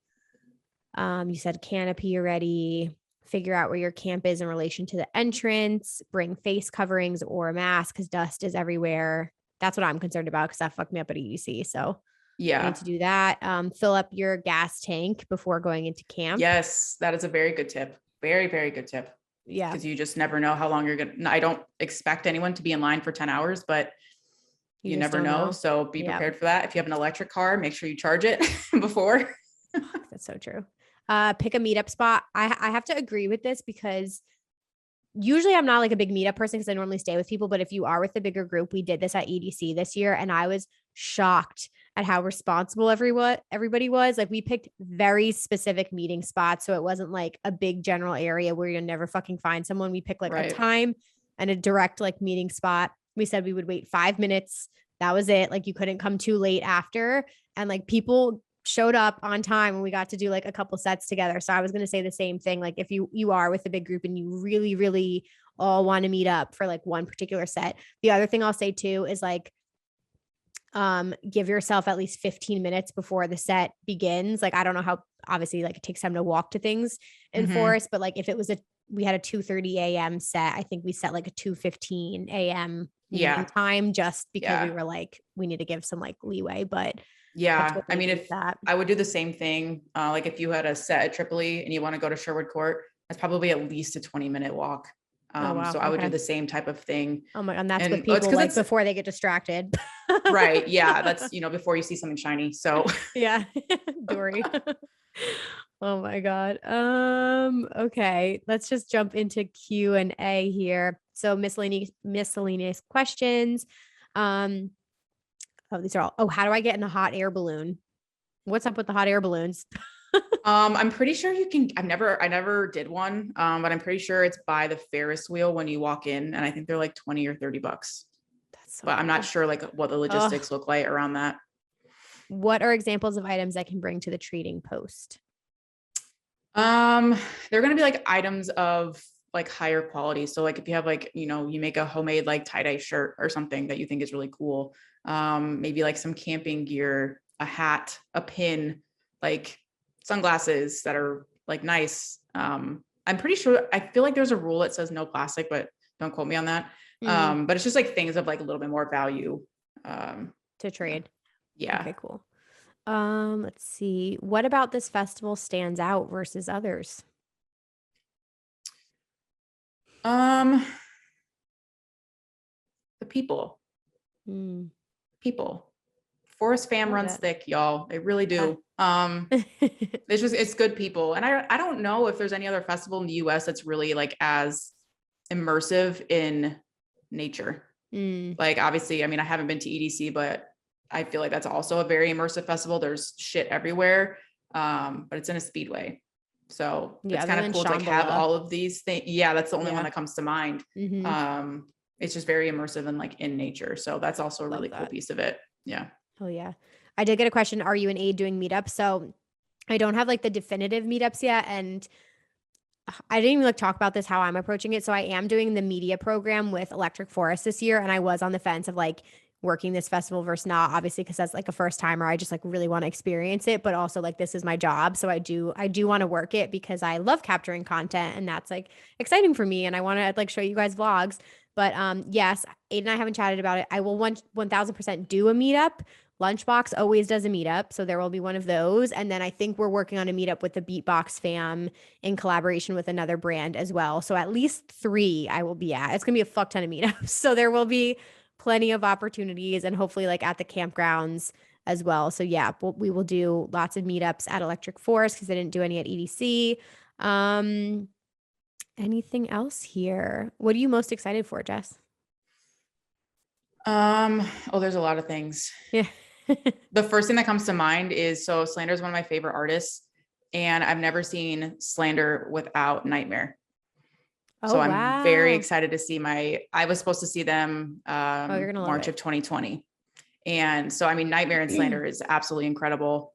You said canopy already. Figure out where your camp is in relation to the entrance. Bring face coverings or a mask because dust is everywhere. That's what I'm concerned about because that fucked me up at EDC. So I need to do that. Fill up your gas tank before going into camp. Yes, that is a very good tip. Very, very good tip. Yeah. Because you just never know how long you're going to, I don't expect anyone to be in line for 10 hours, but you never know. So be prepared for that. If you have an electric car, make sure you charge it before. That's so true. Pick a meetup spot. I have to agree with this because usually I'm not like a big meetup person because I normally stay with people. But if you are with a bigger group, we did this at EDC this year and I was shocked at how responsible everybody was. Like we picked very specific meeting spots. So it wasn't like a big general area where you'll never fucking find someone. We picked like a time and a direct like meeting spot. We said we would wait 5 minutes. That was it. Like you couldn't come too late after. And like people showed up on time and we got to do like a couple sets together. So I was going to say the same thing. Like if you are with a big group and you really, really all want to meet up for like one particular set. The other thing I'll say too is like, give yourself at least 15 minutes before the set begins. Like, I don't know how obviously like it takes time to walk to things in forest, but like if it was we had a 2:30 a.m. set, I think we set like a 2:15 a.m. time just because we were like, we need to give some like leeway, but I mean, if I would do the same thing, like if you had a set at Tripoli and you want to go to Sherwood Court, that's probably at least a 20-minute walk. So I would do the same type of thing. Oh my God. And that's what people like before they get distracted. Right. Yeah. That's, before you see something shiny. So yeah. Dory. Oh my God. Okay. Let's just jump into Q&A here. So miscellaneous questions. These are all, how do I get in a hot air balloon? What's up with the hot air balloons? I'm pretty sure you can, I never did one. But I'm pretty sure it's by the Ferris wheel when you walk in. And I think they're like 20 or 30 bucks. That's so cool. I'm not sure like what the logistics look like around that. What are examples of items I can bring to the trading post? They're going to be like items of like higher quality. So like if you have like, you make a homemade like tie-dye shirt or something that you think is really cool. Maybe like some camping gear, a hat, a pin, like sunglasses that are like nice. I'm pretty sure, I feel like there's a rule that says no plastic, but don't quote me on that. But it's just like things of like a little bit more value. To trade. Yeah. Okay, cool. Let's see. What about this festival stands out versus others? The people. People. Forest fam runs thick, y'all. They really do. It's good people. And I don't know if there's any other festival in the US that's really like as immersive in nature. Like obviously, I mean, I haven't been to EDC, but I feel like that's also a very immersive festival. There's shit everywhere. But it's in a speedway. So it's kind of cool to like have all of these things. Yeah, that's the only one that comes to mind. It's just very immersive and like in nature. So that's also a really cool piece of it. Yeah. Oh yeah. I did get a question. Are you an aide doing meetups? So I don't have like the definitive meetups yet. And I didn't even like talk about this, how I'm approaching it. So I am doing the media program with Electric Forest this year. And I was on the fence of like working this festival versus not, obviously, because that's like a first timer. I just like really want to experience it, but also like this is my job. So I do want to work it because I love capturing content and that's like exciting for me. And I want to like show you guys vlogs. But yes, Aiden and I haven't chatted about it. I will 1000% do a meetup. Lunchbox always does a meetup, so there will be one of those. And then I think we're working on a meetup with the Beatbox fam in collaboration with another brand as well. So at least 3 I will be at. It's gonna be a fuck ton of meetups. So there will be plenty of opportunities and hopefully like at the campgrounds as well. So yeah, we will do lots of meetups at Electric Forest because I didn't do any at EDC. Anything else here? What are you most excited for, Jess? There's a lot of things. Yeah. The first thing that comes to mind is, so Slander is one of my favorite artists, and I've never seen Slander without Nightmare. So I'm very excited to see I was supposed to see them you're gonna March of 2020. And so, I mean, Nightmare and Slander is absolutely incredible.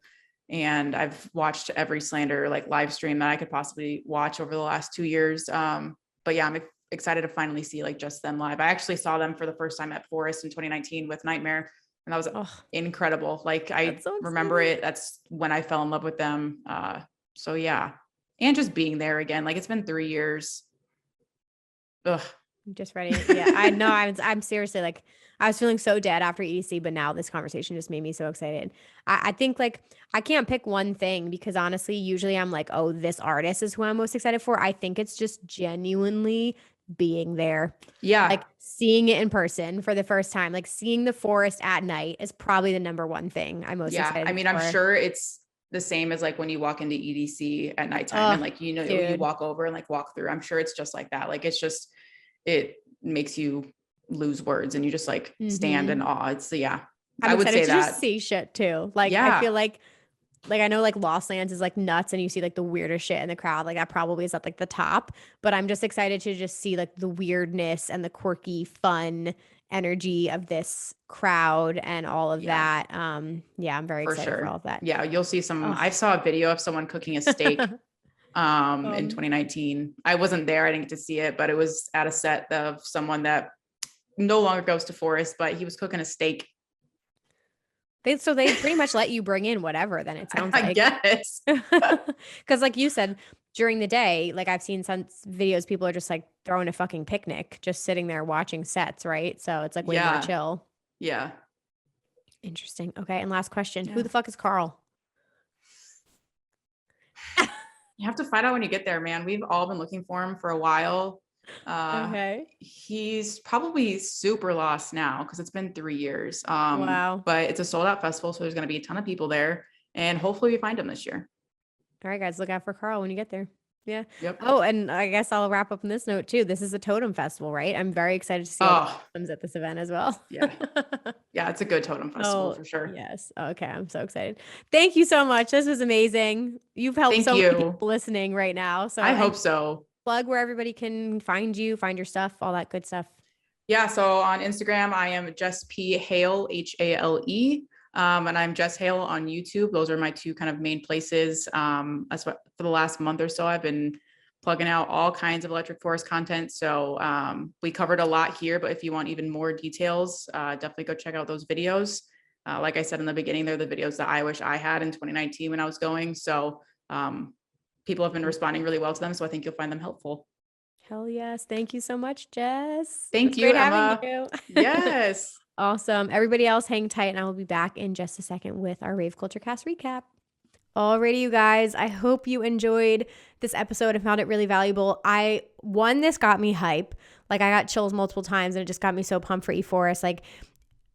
And I've watched every Slander like live stream that I could possibly watch over the last 2 years. But yeah, I'm excited to finally see like just them live. I actually saw them for the first time at Forest in 2019 with Nightmare. And that was incredible. Like I remember it. That's when I fell in love with them. So yeah. And just being there again, like it's been 3 years. Ugh. I'm just ready. Yeah, I know. I'm seriously like, I was feeling so dead after EDC, but now this conversation just made me so excited. I think like I can't pick one thing because honestly, usually I'm like, oh, this artist is who I'm most excited for. I think it's just genuinely being there. Yeah. Like seeing it in person for the first time, like seeing the forest at night is probably the number one thing I'm most excited for. I mean, I'm sure it's the same as like when you walk into EDC at nighttime and like, you walk over and like walk through. I'm sure it's just like that. Like, it's just, it makes you lose words and you just like stand in awe. It's I would say that. Just see shit too. Like, I feel like I know like Lost Lands is like nuts and you see like the weirdest shit in the crowd. Like that probably is at like the top, but I'm just excited to just see like the weirdness and the quirky, fun energy of this crowd and all of that. I'm very excited for all of that. Yeah. You'll see some, I saw a video of someone cooking a steak in 2019. I wasn't there. I didn't get to see it, but it was at a set of someone that no longer goes to Forest, but he was cooking a steak. They pretty much let you bring in whatever, then it sounds like. I guess. Because like you said, during the day, like I've seen some videos, people are just like throwing a fucking picnic, just sitting there watching sets, right? So it's like way more chill. Yeah. Interesting. Okay. And last question. Who the fuck is Carl? You have to find out when you get there, man. We've all been looking for him for a while. Okay. He's probably super lost now because it's been 3 years. Wow. But it's a sold out festival, so there's going to be a ton of people there, and hopefully we find him this year. All right, guys, look out for Carl when you get there. Yeah. Yep. Oh, and I guess I'll wrap up on this note too. This is a totem festival, right? I'm very excited to see totems at this event as well. Yeah. Yeah, it's a good totem festival for sure. Yes. Okay. I'm so excited. Thank you so much. This was amazing. You've helped many people listening right now. So I hope so. Plug where everybody can find you, find your stuff, all that good stuff. Yeah. So on Instagram, I am Jess P. Hale, Hale. And I'm Jess Hale on YouTube. Those are my 2 kind of main places. That's what for the last month or so, I've been plugging out all kinds of Electric Forest content. So we covered a lot here, but if you want even more details, definitely go check out those videos. Like I said in the beginning, they're the videos that I wish I had in 2019 when I was going. So people have been responding really well to them. So I think you'll find them helpful. Hell yes. Thank you so much, Jess. Thank you, Emma. Having you. Yes. Awesome. Everybody else hang tight and I will be back in just a second with our Rave Culture Cast recap. Alrighty, you guys. I hope you enjoyed this episode and found it really valuable. This got me hype. Like I got chills multiple times and it just got me so pumped for eForest. Like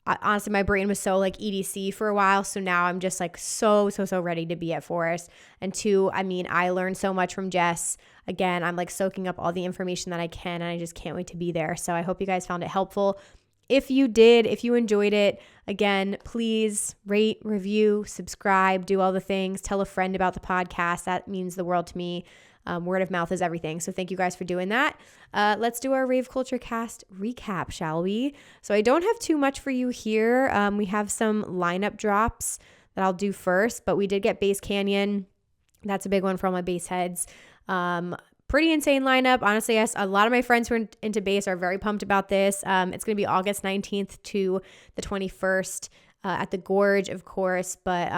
honestly, my brain was so like EDC for a while. So now I'm just like so ready to be at Forest. And 2, I mean, I learned so much from Jess. Again, I'm like soaking up all the information that I can and I just can't wait to be there. So I hope you guys found it helpful. If you did, if you enjoyed it, again, please rate, review, subscribe, do all the things, tell a friend about the podcast. That means the world to me. Word of mouth is everything. So thank you guys for doing that. Let's do our Rave Culture Cast recap, shall we? So I don't have too much for you here. We have some lineup drops that I'll do first, but we did get Bass Canyon. That's a big one for all my bass heads. Pretty insane lineup. Honestly, yes, a lot of my friends who are into bass are very pumped about this. It's going to be August 19th to the 21st at the Gorge, of course. But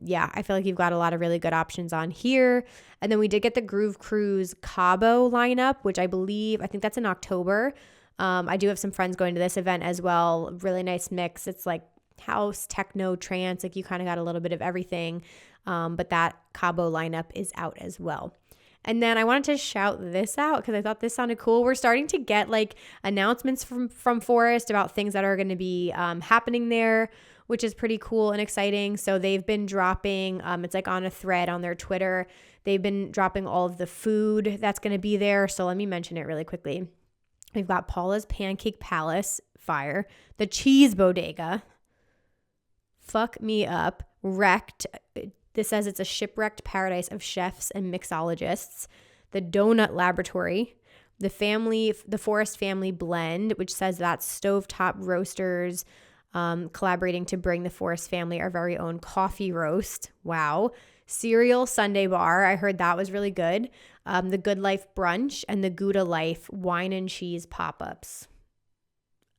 yeah, I feel like you've got a lot of really good options on here. And then we did get the Groove Cruise Cabo lineup, which I think that's in October. I do have some friends going to this event as well. Really nice mix. It's like house, techno, trance. Like you kind of got a little bit of everything. But that Cabo lineup is out as well. And then I wanted to shout this out because I thought this sounded cool. We're starting to get like announcements from Forest about things that are going to be happening there, which is pretty cool and exciting. So they've been dropping, it's like on a thread on their Twitter. They've been dropping all of the food that's going to be there. So let me mention it really quickly. We've got Paula's Pancake Palace, fire. The Cheese Bodega, fuck me up. Wrecked. This says it's a shipwrecked paradise of chefs and mixologists. The Donut Laboratory, the Forest Family Blend, which says that's stovetop roasters collaborating to bring the Forest family our very own coffee roast. Wow. Cereal Sunday Bar. I heard that was really good. The Good Life Brunch and the Gouda Life wine and cheese pop-ups.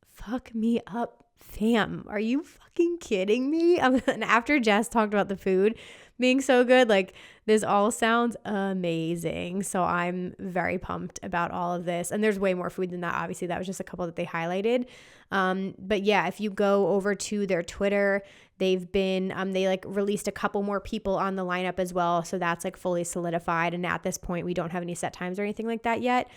Fuck me up, fam. Are you fucking kidding me? And after Jess talked about the food being so good, like this all sounds amazing. So I'm very pumped about all of this. And there's way more food than that. Obviously, that was just a couple that they highlighted. But yeah, if you go over to their Twitter, they've been, they like released a couple more people on the lineup as well. So that's like fully solidified. And at this point, we don't have any set times or anything like that yet.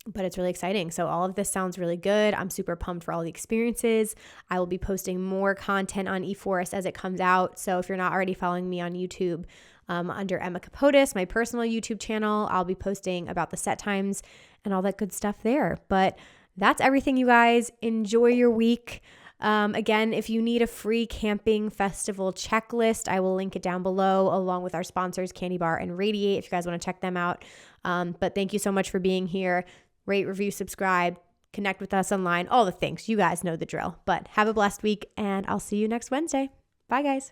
But it's really exciting. So all of this sounds really good. I'm super pumped for all the experiences. I will be posting more content on eForest as it comes out. So if you're not already following me on YouTube, under Emma Capotis, my personal YouTube channel, I'll be posting about the set times and all that good stuff there. But that's everything, you guys. Enjoy your week. Again, if you need a free camping festival checklist, I will link it down below along with our sponsors, Candy Bar and Radiate, if you guys want to check them out. But thank you so much for being here. Rate, review, subscribe, connect with us online, all the things. You guys know the drill. But have a blessed week, and I'll see you next Wednesday. Bye, guys.